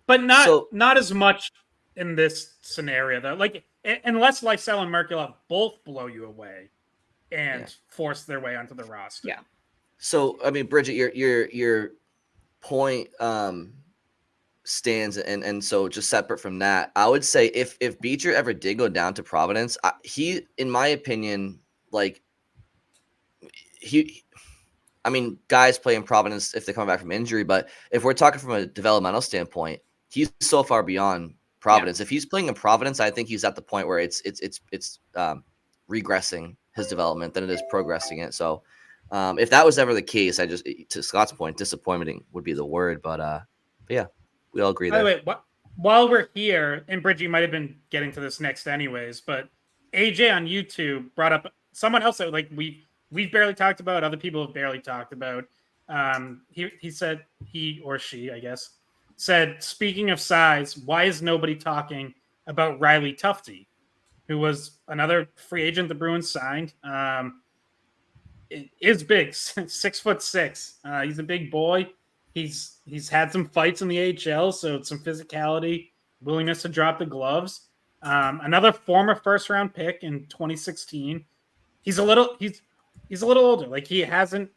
But not as much in this scenario, though. Like, unless Lysell and Merkulov both blow you away and force their way onto the roster. Yeah. So, I mean, Bridget, your point stands, and so just separate from that, I would say if Beecher ever did go down to Providence, he, in my opinion, I mean, guys play in Providence if they come back from injury, but if we're talking from a developmental standpoint, he's so far beyond Providence. Yeah. If he's playing in Providence, I think he's at the point where it's regressing his development than it is progressing it. So if that was ever the case, to Scott's point, disappointing would be the word. But yeah, we all agree there. By the way, while we're here, and Bridgie might have been getting to this next anyways, but AJ on YouTube brought up someone else that we've barely talked about, other people have barely talked about. He said, he or she, I guess, said, speaking of size, why is nobody talking about Riley Tufte, who was another free agent the Bruins signed? Is big, 6'6". He's a big boy. He's had some fights in the AHL, so it's some physicality, willingness to drop the gloves. Another former first round pick in 2016. He's a little older. Like, he hasn't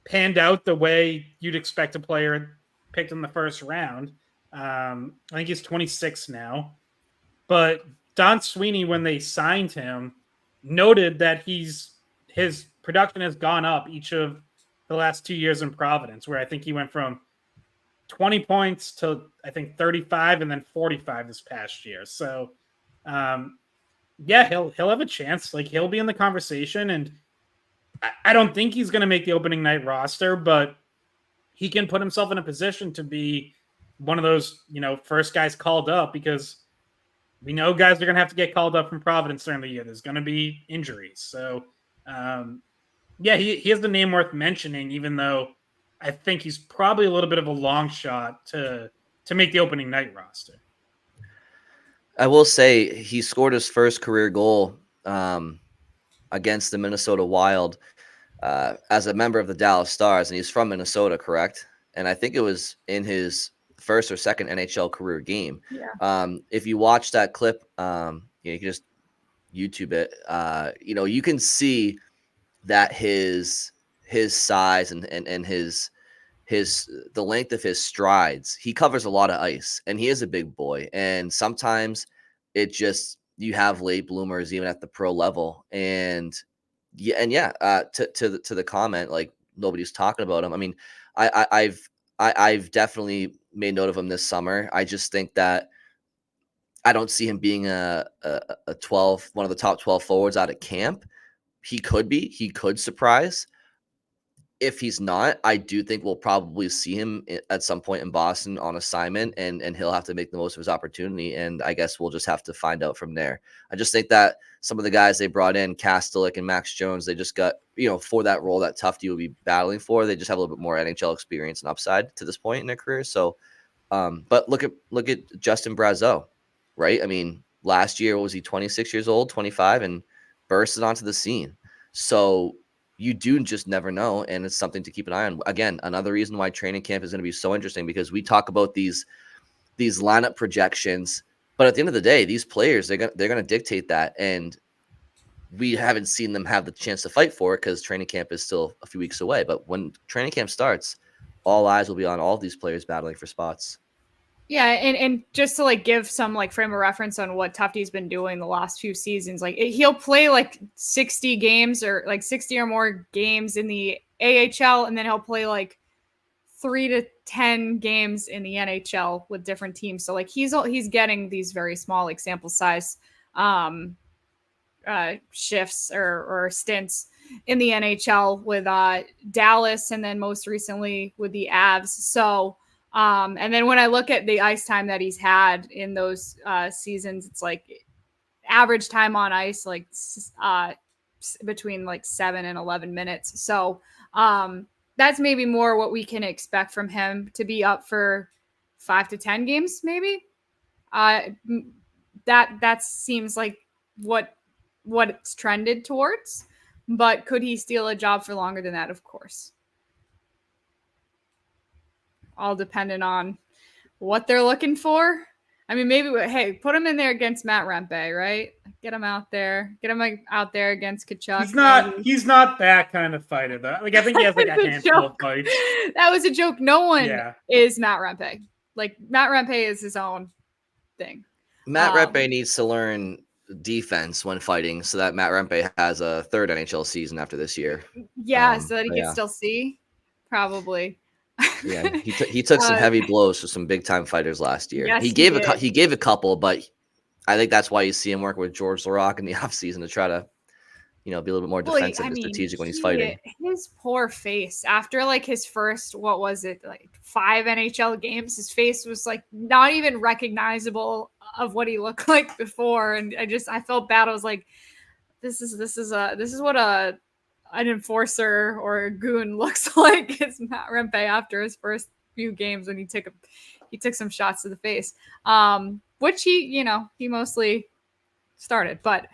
panned out the way you'd expect a player picked in the first round. I think he's 26 now. But Don Sweeney, when they signed him, noted that his production has gone up each of the last 2 years in Providence, where I think he went from 20 points to, I think, 35 and then 45 this past year. So, yeah, he'll have a chance. Like, he'll be in the conversation, and I don't think he's going to make the opening night roster, but he can put himself in a position to be one of those, first guys called up, because we know guys are going to have to get called up from Providence during the year. There's going to be injuries. So, yeah, he has the name worth mentioning, even though I think he's probably a little bit of a long shot to make the opening night roster. I will say he scored his first career goal against the Minnesota Wild as a member of the Dallas Stars, and he's from Minnesota, correct? And I think it was in his first or second NHL career game. Yeah. If you watch that clip, you can just YouTube it, you can see that his size and the length of his strides, he covers a lot of ice, and he is a big boy. And sometimes you have late bloomers even at the pro level. And to the comment, like, nobody's talking about him. I mean, I've definitely made note of him this summer. I just think that I don't see him being a 12, one of the top 12 forwards out of camp. He could surprise. If he's not, I do think we'll probably see him at some point in Boston on assignment, and he'll have to make the most of his opportunity. And I guess we'll just have to find out from there. I just think that some of the guys they brought in, Kastelik and Max Jones, they just got, for that role that Tufte would be battling for, they just have a little bit more NHL experience and upside to this point in their career. So, but look at Justin Brazeau, right? I mean, last year, what was he, 26 years old, 25, and bursted onto the scene. So you do just never know, and it's something to keep an eye on. Again, another reason why training camp is going to be so interesting, because we talk about these lineup projections, but at the end of the day, these players, they're going to dictate that, and we haven't seen them have the chance to fight for it because training camp is still a few weeks away. But when training camp starts, all eyes will be on all of these players battling for spots. Yeah, and just to like give some like frame of reference on what Tufte's been doing the last few seasons, like he'll play like 60 games or like 60 or more games in the AHL, and then he'll play like 3 to 10 games in the NHL with different teams. So like he's getting these very small like sample size shifts or stints in the NHL with Dallas, and then most recently with the Avs. So and then when I look at the ice time that he's had in those seasons, it's like average time on ice, like between like 7 and 11 minutes. So that's maybe more what we can expect from him, to be up for 5 to 10 games, maybe. That seems like what it's trended towards. But could he steal a job for longer than that? Of course. All dependent on what they're looking for. I mean, maybe, hey, put him in there against Matt Rempe, right? Get him out there. Get him out there against Tkachuk. He's not that kind of fighter, though. Like, I think he has like a handful of fights. That was a joke. No one is Matt Rempe. Like, Matt Rempe is his own thing. Matt Rempe needs to learn defense when fighting, so that Matt Rempe has a third NHL season after this year. Yeah, so that he can still see, probably. Yeah, he took some heavy blows for some big time fighters last year. Yes, he gave a couple, but I think that's why you see him work with George Laraque in the offseason to try to, be a little bit more defensive and strategic when he's fighting. His poor face after like his first, what was it, like 5 NHL games, his face was like not even recognizable of what he looked like before, and I felt bad. I was like, this is what an enforcer or a goon looks like. It's Matt Rempe after his first few games when he took some shots to the face, which he mostly started. But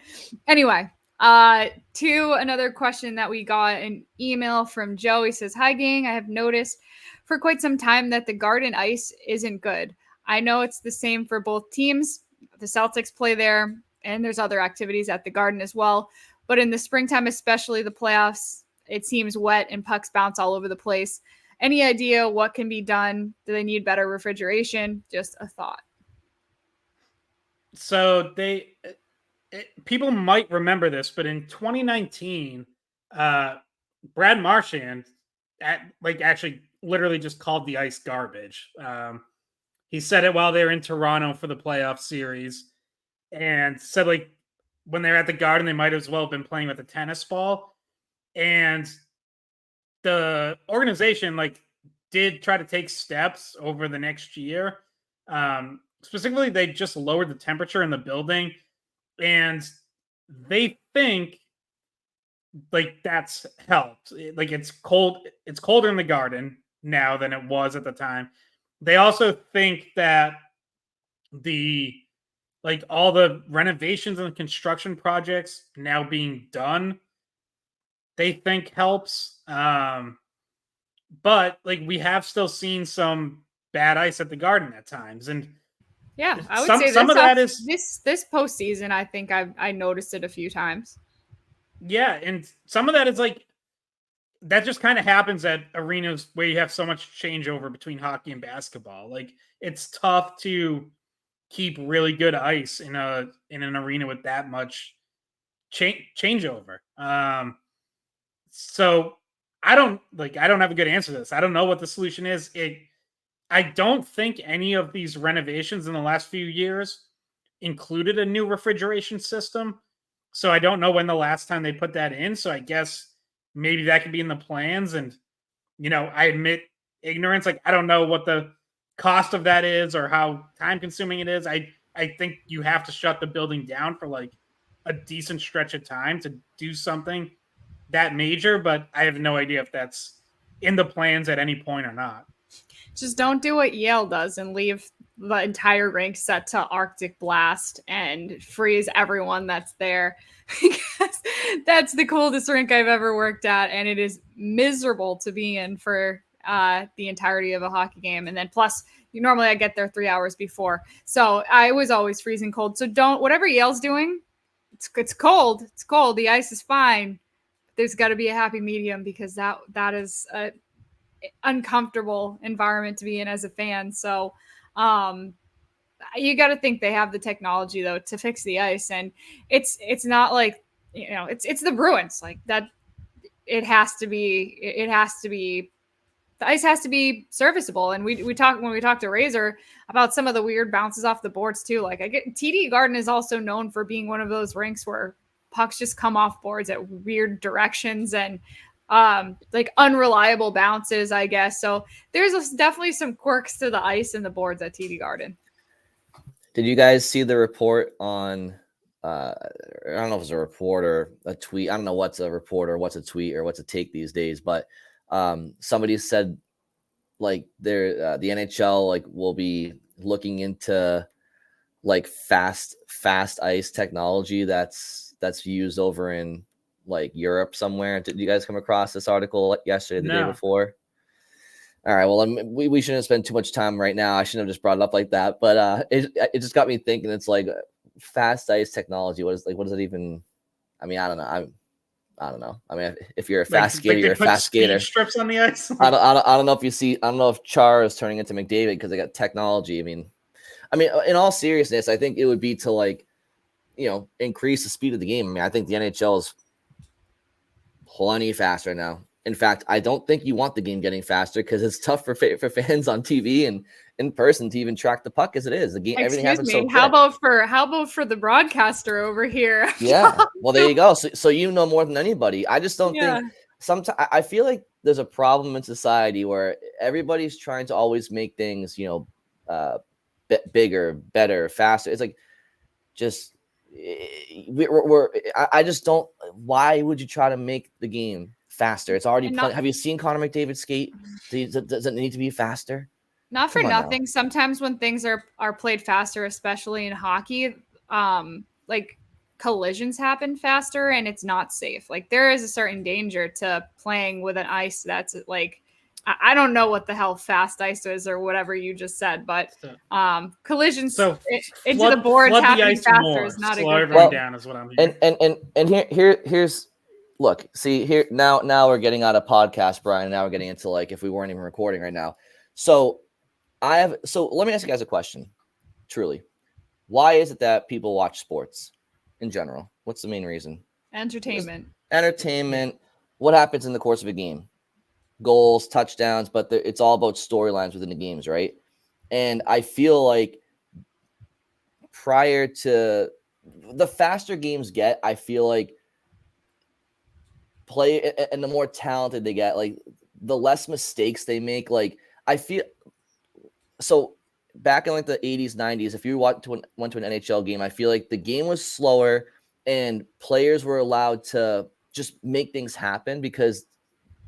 anyway, to another question that we got an email from Joe. He says, "Hi gang, I have noticed for quite some time that the Garden ice isn't good. I know it's the same for both teams. The Celtics play there, and there's other activities at the Garden as well. But in the springtime, especially the playoffs, it seems wet and pucks bounce all over the place. Any idea what can be done? Do they need better refrigeration? Just a thought." So people might remember this, but in 2019, Brad Marchand actually literally just called the ice garbage. He said it while they were in Toronto for the playoff series, and said like when they're at the Garden, they might as well have been playing with a tennis ball. And the organization did try to take steps over the next year. Specifically, they just lowered the temperature in the building, and they think that's helped. It's colder in the Garden now than it was at the time. They also think that all the renovations and construction projects now being done, they think helps. But we have still seen some bad ice at the Garden at times. And Yeah, I would Some say some this of that is this postseason. I think I noticed it a few times. yeah, and some of that is like that just kind of happens at arenas where you have so much changeover between hockey and basketball. Like it's tough to keep really good ice in an arena with that much changeover. So I don't have a good answer to this. I don't know what the solution is. I don't think any of these renovations in the last few years included a new refrigeration system. So I don't know when the last time they put that in. So I guess maybe that could be in the plans. And, I admit ignorance. Like, I don't know what the cost of that is or how time consuming it is. I think you have to shut the building down for like a decent stretch of time to do something that major, but I have no idea if that's in the plans at any point or not. Just don't do what Yale does and leave the entire rink set to Arctic blast and freeze everyone that's there. Because that's the coldest rink I've ever worked at, and it is miserable to be in for the entirety of a hockey game. And then plus, normally I get there 3 hours before, so I was always freezing cold. So don't, whatever Yale's doing, it's cold. It's cold. The ice is fine. There's got to be a happy medium, because that is a uncomfortable environment to be in as a fan. So you got to think they have the technology though to fix the ice, and it's not like, it's the Bruins, like that. It has to be the ice has to be serviceable. And we talked when we talked to Razor about some of the weird bounces off the boards too. Like, I get TD Garden is also known for being one of those rinks where pucks just come off boards at weird directions and like unreliable bounces, I guess. So there's definitely some quirks to the ice and the boards at TD Garden. Did you guys see the report on I don't know if it's a report or a tweet. I don't know what's a report or what's a tweet or what's a take these days, but somebody said like the NHL like will be looking into like fast ice technology that's used over in like Europe somewhere. Did you guys come across this article yesterday, the day before? All right, well, we shouldn't spend too much time right now. I shouldn't have just brought it up like that, but it just got me thinking. It's like fast ice technology. What does it even? I mean, I don't know. I don't know. I mean, if you're a fast skater, you're a fast skater. Strips on the ice. I don't know if you see. I don't know if Char is turning into McDavid because they got technology. I mean, in all seriousness, I think it would be to like, increase the speed of the game. I mean, I think the NHL is plenty faster now. In fact, I don't think you want the game getting faster because it's tough for fans on TV and in person to even track the puck as it is. The game, everything happens so quick. How about for the broadcaster over here? Yeah. Well, there you go. So you know more than anybody. I just don't think sometimes I feel like there's a problem in society where everybody's trying to always make things, bigger, better, faster. It's like just I just don't. Why would you try to make the game faster? It's already have you seen Connor McDavid skate? Does it need to be faster? Not for nothing. Sometimes when things are played faster, especially in hockey, like collisions happen faster and it's not safe. Like there is a certain danger to playing with an ice that's like, I don't know what the hell fast ice is or whatever you just said, but collisions into the boards happening faster is not a good thing. Down is what I'm hearing. And here's look, see here now we're getting out of podcast, Brian, and now we're getting into like if we weren't even recording right now. So let me ask you guys a question. Truly, why is it that people watch sports in general? What's the main reason? Entertainment. What happens in the course of a game? Goals, touchdowns, but it's all about storylines within the games, right? And I feel like prior to the faster games get, I feel like play and the more talented they get, like the less mistakes they make. Like I feel so back in like the 80s, 90s, if you went to an NHL game, I feel like the game was slower and players were allowed to just make things happen because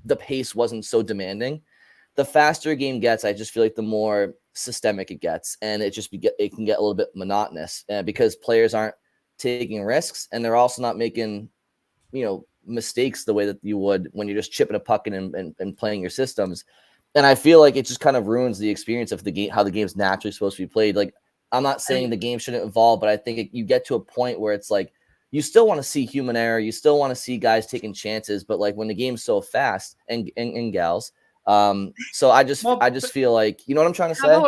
the pace wasn't so demanding. The faster a game gets, I just feel like the more systemic it gets, and it can get a little bit monotonous because players aren't taking risks and they're also not making, mistakes the way that you would when you're just chipping a puck in and playing your systems. And I feel like it just kind of ruins the experience of the game, how the game's naturally supposed to be played. Like I'm not saying the game shouldn't evolve, but I think you get to a point where it's like you still want to see human error. You still want to see guys taking chances, but like when the game's so fast and gals, so I just feel like, you know what I'm trying to say?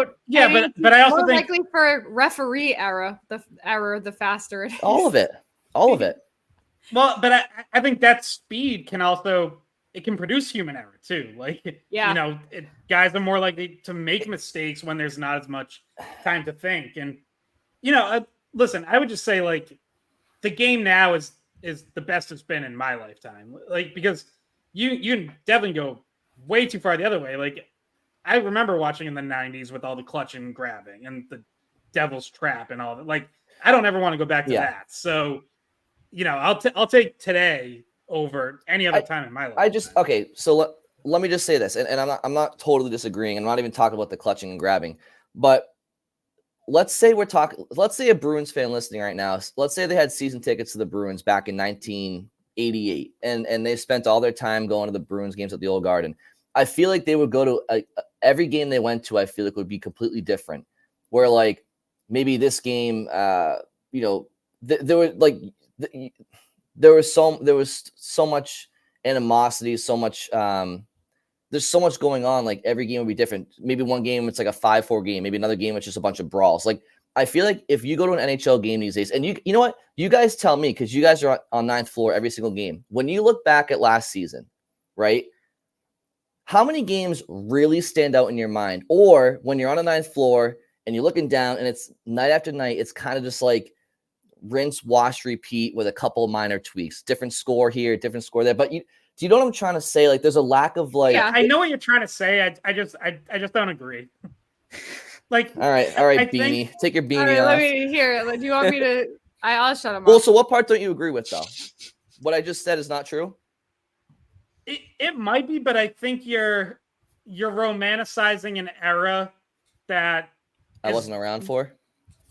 But I also more think likely for referee error, the faster it is. All of it. Well, but I think that speed can also can produce human error too. Like, guys are more likely to make mistakes when there's not as much time to think. And listen, I would just say like the game now is the best it's been in my lifetime. Like, because you can definitely go way too far the other way. Like, I remember watching in the 90s with all the clutching and grabbing and the devil's trap and all that. Like, I don't ever want to go back to that. So, I'll take today over any other time in my life. So let me just say this, and I'm not totally disagreeing. I'm not even talking about the clutching and grabbing, but let's say a Bruins fan listening right now. Let's say they had season tickets to the Bruins back in 1988, and they spent all their time going to the Bruins games at the Old Garden. I feel like they would go to every game they went to. I feel like would be completely different. Where like maybe this game, there was so much animosity, so much. There's so much going on. Like every game would be different. Maybe one game it's like a 5-4 game. Maybe another game it's just a bunch of brawls. Like I feel like if you go to an NHL game these days, and you know what, you guys tell me because you guys are on ninth floor every single game. When you look back at last season, right? How many games really stand out in your mind? Or when you're on a ninth floor and you're looking down and it's night after night, it's kind of just like rinse, wash, repeat with a couple of minor tweaks, different score here, different score there. But do you know what I'm trying to say? Like, there's a lack of like. Yeah, I know what you're trying to say. I just don't agree. Like, all right, Beanie, take your beanie off. Let me hear. Do you want me to? I'll shut him off. Well, so what part don't you agree with though? What I just said is not true. It might be, but I think you're romanticizing an era that I wasn't around for.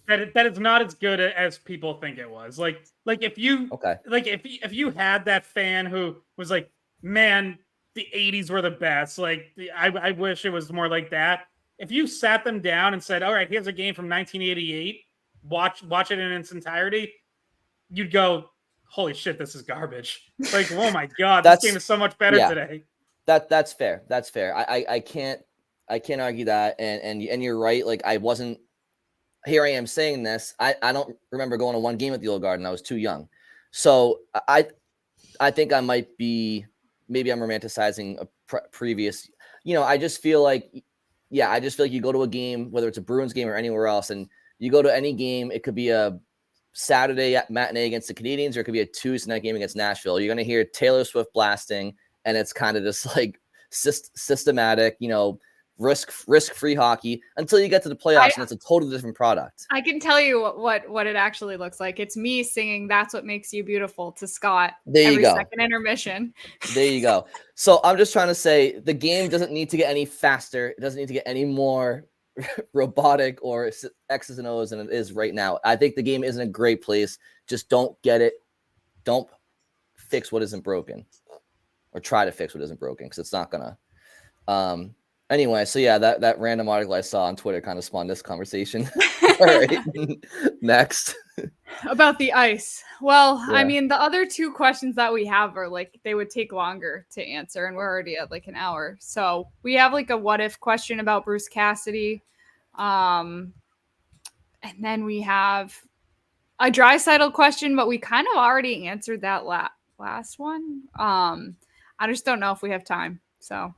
That is not as good as people think it was. Like if you if you had that fan who was like, man, the 80s were the best. Like I wish it was more like that. If you sat them down and said, all right, here's a game from 1988, watch it in its entirety, you'd go, holy shit, this is garbage. Like, oh my God, this game is so much better today. That's fair. I can't argue that. And you're right. Like I wasn't. Here I am saying this. I don't remember going to one game at the Old Garden. I was too young. So I think I might be, maybe I'm romanticizing a previous, I just feel like you go to a game, whether it's a Bruins game or anywhere else, and you go to any game, it could be a Saturday matinee against the Canadiens, or it could be a Tuesday night game against Nashville. You're going to hear Taylor Swift blasting, and it's kind of just like systematic, risk-free hockey until you get to the playoffs, and it's a totally different product. I can tell you what it actually looks like. It's me singing "That's What Makes You Beautiful" to Scott every second intermission. There you go. So I'm just trying to say the game doesn't need to get any faster. It doesn't need to get any more robotic or X's and O's than it is right now. I think the game is in a great place. Just don't get it. Don't fix what isn't broken, or try to fix what isn't broken, because it's not gonna. Anyway, so yeah, that random article I saw on Twitter kind of spawned this conversation. All right, next. About the ice. Well, yeah. I mean, the other two questions that we have are like, they would take longer to answer, and we're already at like an hour. So we have like a what if question about Bruce Cassidy. And then we have a Draisaitl question, but we kind of already answered that last one. I just don't know if we have time. So.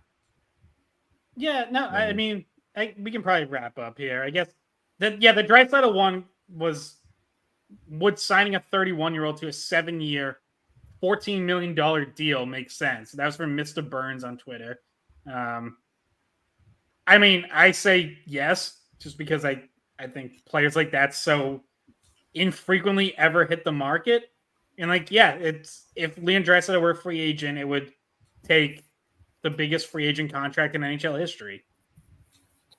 Yeah, no, I mean, we can probably wrap up here. I guess the Draisaitl one would signing a 31-year-old to a 7-year, $14 million deal makes sense. That was from Mr. Burns on Twitter. I mean, I say yes, just because I think players like that so infrequently ever hit the market. And like, yeah, it's if Leon Draisaitl were a free agent, it would take the biggest free agent contract in NHL history.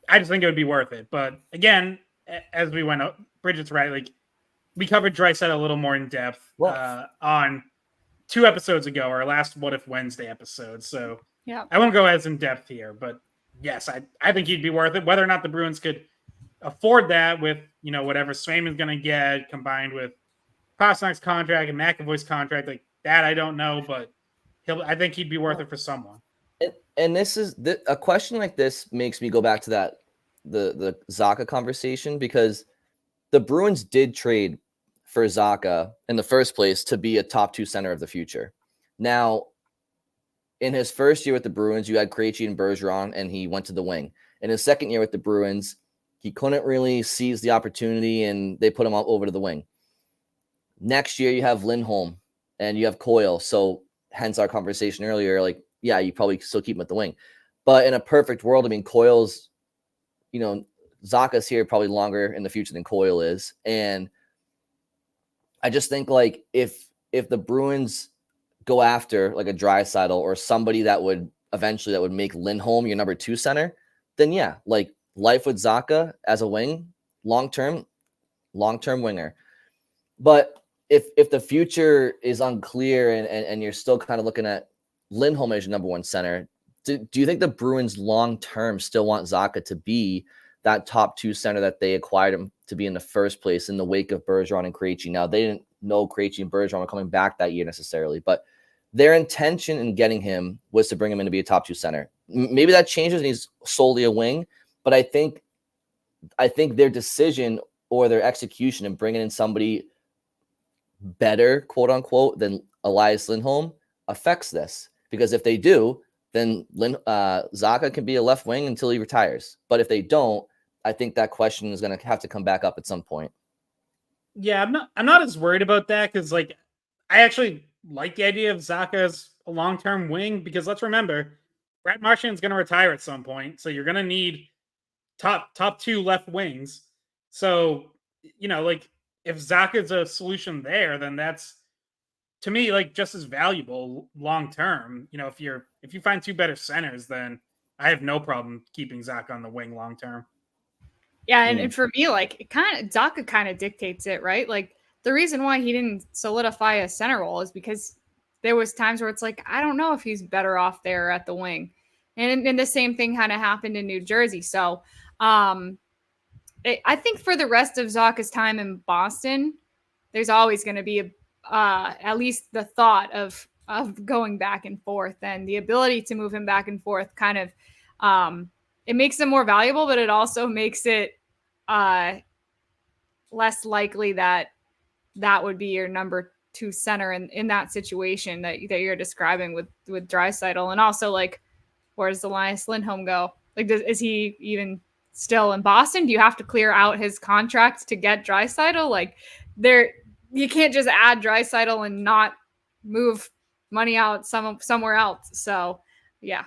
I just think it would be worth it. But again, as we went up, Bridget's right. Like, we covered Draisaitl a little more in depth on 2 episodes ago, our last What If Wednesday episode. So yeah, I won't go as in depth here, but yes, I think he'd be worth it. Whether or not the Bruins could afford that with, whatever Swayman's going to get combined with Pasternak's contract and McAvoy's contract. Like that, I don't know, but I think he'd be worth it for someone. And this is a question like this makes me go back to the Zacha conversation, because the Bruins did trade for Zacha in the first place to be a top 2 center of the future. Now, in his first year with the Bruins, you had Krejci and Bergeron, and he went to the wing. In his second year with the Bruins, he couldn't really seize the opportunity, and they put him over to the wing. Next year, you have Lindholm, and you have Coyle. So hence our conversation earlier, like, yeah, you probably still keep him at the wing. But in a perfect world, I mean, Coyle's, Zacha's here probably longer in the future than Coyle is. And I just think, like, if the Bruins go after like a Draisaitl or somebody that would make Lindholm your number 2 center, then yeah, like life with Zacha as a wing, long-term winger. But if the future is unclear and you're still kind of looking at Lindholm as your number 1 center, do you think the Bruins long-term still want Zacha to be that top 2 center that they acquired him to be in the first place in the wake of Bergeron and Krejci? Now, they didn't know Krejci and Bergeron were coming back that year necessarily, but their intention in getting him was to bring him in to be a top 2 center. Maybe that changes and he's solely a wing, but I think their decision or their execution in bringing in somebody better, quote unquote, than Elias Lindholm affects this. Because if they do, then Zacha can be a left wing until he retires. But if they don't, I think that question is going to have to come back up at some point. Yeah, I'm not as worried about that, because like I actually like the idea of Zacha as a long-term wing, because let's remember, Brad Marchand's going to retire at some point, so you're going to need top 2 left wings. So, like if Zacha's a solution there, then that's, to me, like just as valuable long-term. If you find 2 better centers, then I have no problem keeping Zacha on the wing long-term. Yeah, and for me, like Zacha kind of dictates it, right? Like the reason why he didn't solidify a center role is because there was times where it's like, I don't know if he's better off there at the wing. And the same thing kind of happened in New Jersey. So I think for the rest of Zacha's time in Boston, there's always going to be at least the thought of going back and forth, and the ability to move him back and forth kind of it makes him more valuable, but it also makes it less likely that would be your number 2 center in that situation that you're describing with Draisaitl. And also, like, where does Elias Lindholm go? Like, is he even still in Boston? Do you have to clear out his contract to get Draisaitl? Like, you can't just add Draisaitl and not move money out somewhere else. So, yeah.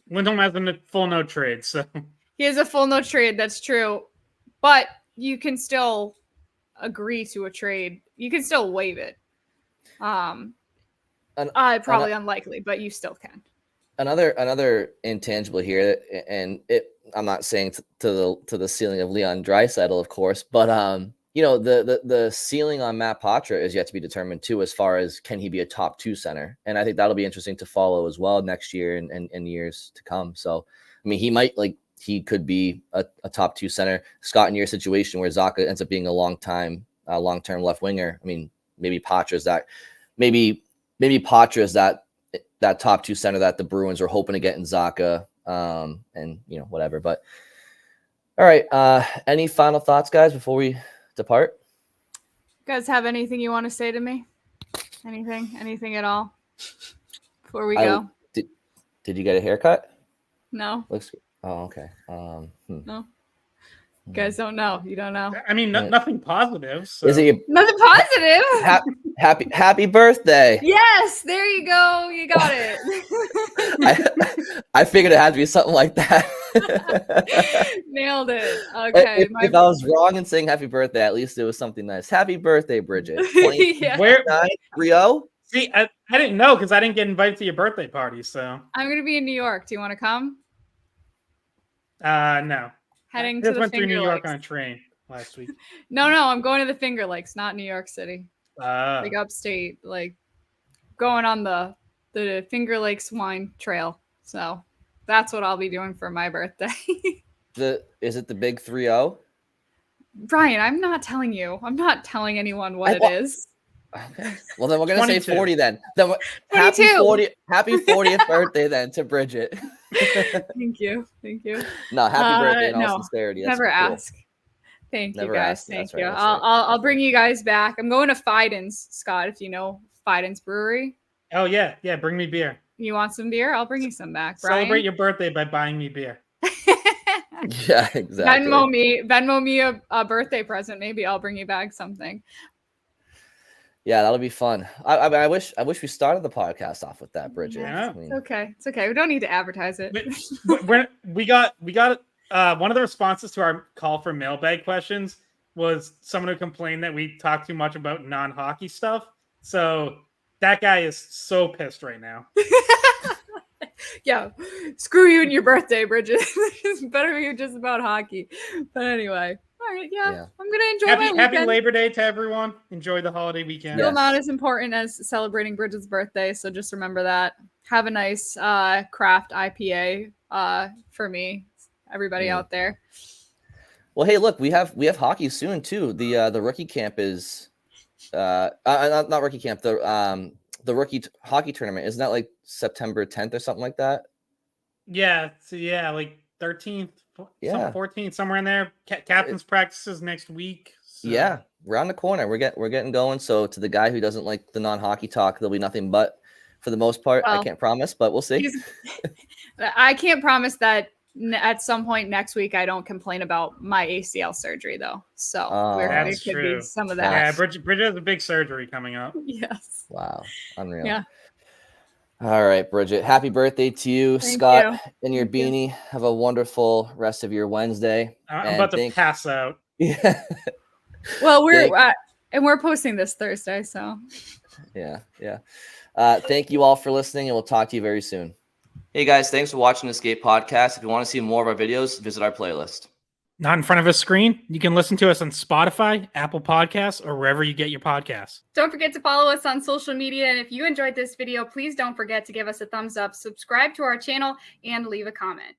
Lindholm has a full no trade, so he has a full no trade. That's true, but you can still agree to a trade. You can still waive it. Probably unlikely, but you still can. Another intangible here, and I'm not saying to the ceiling of Leon Draisaitl, of course, but the ceiling on Matt Patra is yet to be determined too, as far as can he be a top 2 center, and I think that'll be interesting to follow as well next year and years to come. So, I mean, he could be a top 2 center. Scott, in your situation where Zacha ends up being a long-term left winger, I mean, maybe Patra is that. Maybe Patra is that top 2 center that the Bruins are hoping to get in Zacha, and whatever. But all right, any final thoughts, guys, before we depart? You guys have anything you want to say to me? Anything at all before we go? Did you get a haircut? No. Looks good. Oh, okay. No. You guys don't know. You don't know. I mean, nothing positive. So. Is it nothing positive? Happy birthday? Yes, there you go. You got it. I figured it had to be something like that. Nailed it. Okay. If I was wrong in saying happy birthday, at least it was something nice. Happy birthday, Bridget. Yeah. Where Rio? See, I didn't know because I didn't get invited to your birthday party. So I'm gonna be in New York. Do you want to come? No. Heading to the went through Finger New York Lakes. on a train last week. No, I'm going to the Finger Lakes, not New York City. Like upstate, like going on the Finger Lakes wine trail. So that's what I'll be doing for my birthday. Is it the big 3-0? Brian, I'm not telling you. I'm not telling anyone what it is. Okay. Well, then we're gonna 22. say 40 then. Happy 40th birthday then to Bridget. Thank you. No, happy birthday in all sincerity. That's never cool. ask. Thank Never you guys. ask. Thank That's you. right, that's I'll right. bring you guys back. I'm going to Fiden's, Scott. If you know Fiden's Brewery. Oh yeah. Bring me beer. You want some beer? I'll bring you some back, Brian. Celebrate your birthday by buying me beer. Yeah, exactly. Venmo me a birthday present. Maybe I'll bring you back something. Yeah, that'll be fun. I wish we started the podcast off with that, Bridget. Yeah. It's okay. It's okay. We don't need to advertise it. We got one of the responses to our call for mailbag questions was someone who complained that we talk too much about non-hockey stuff. So that guy is so pissed right now. Yeah, screw you and your birthday, Bridget. It's better be just about hockey. But anyway, all right, yeah. I'm gonna enjoy my weekend. Happy Labor Day to everyone. Enjoy the holiday weekend. Still not as important as celebrating Bridget's birthday, so just remember that. Have a nice craft IPA for me, everybody out there. Well, hey, look, we have hockey soon too. The rookie camp is not rookie camp. The rookie hockey tournament, isn't that like September 10th or something like that? Yeah. So like 13th, 14th, somewhere in there. Captain's practices next week. So. Yeah, around the corner. We're getting going. So to the guy who doesn't like the non-hockey talk, there'll be nothing but, for the most part. Well, I can't promise, but we'll see. I can't promise that at some point next week I don't complain about my ACL surgery though. So there could be some of that. Yeah, Bridget has a big surgery coming up. Yes. Wow. Unreal. Yeah. All right, Bridget. Happy birthday to you, Scott, and your beanie. Have a wonderful rest of your Wednesday. I'm about to pass out. Yeah. Well, we're posting this Thursday, so. Yeah. Thank you all for listening, and we'll talk to you very soon. Hey guys, thanks for watching the Skate Podcast. If you want to see more of our videos, visit our playlist. Not in front of a screen? You can listen to us on Spotify, Apple Podcasts, or wherever you get your podcasts. Don't forget to follow us on social media. And if you enjoyed this video, please don't forget to give us a thumbs up, subscribe to our channel, and leave a comment.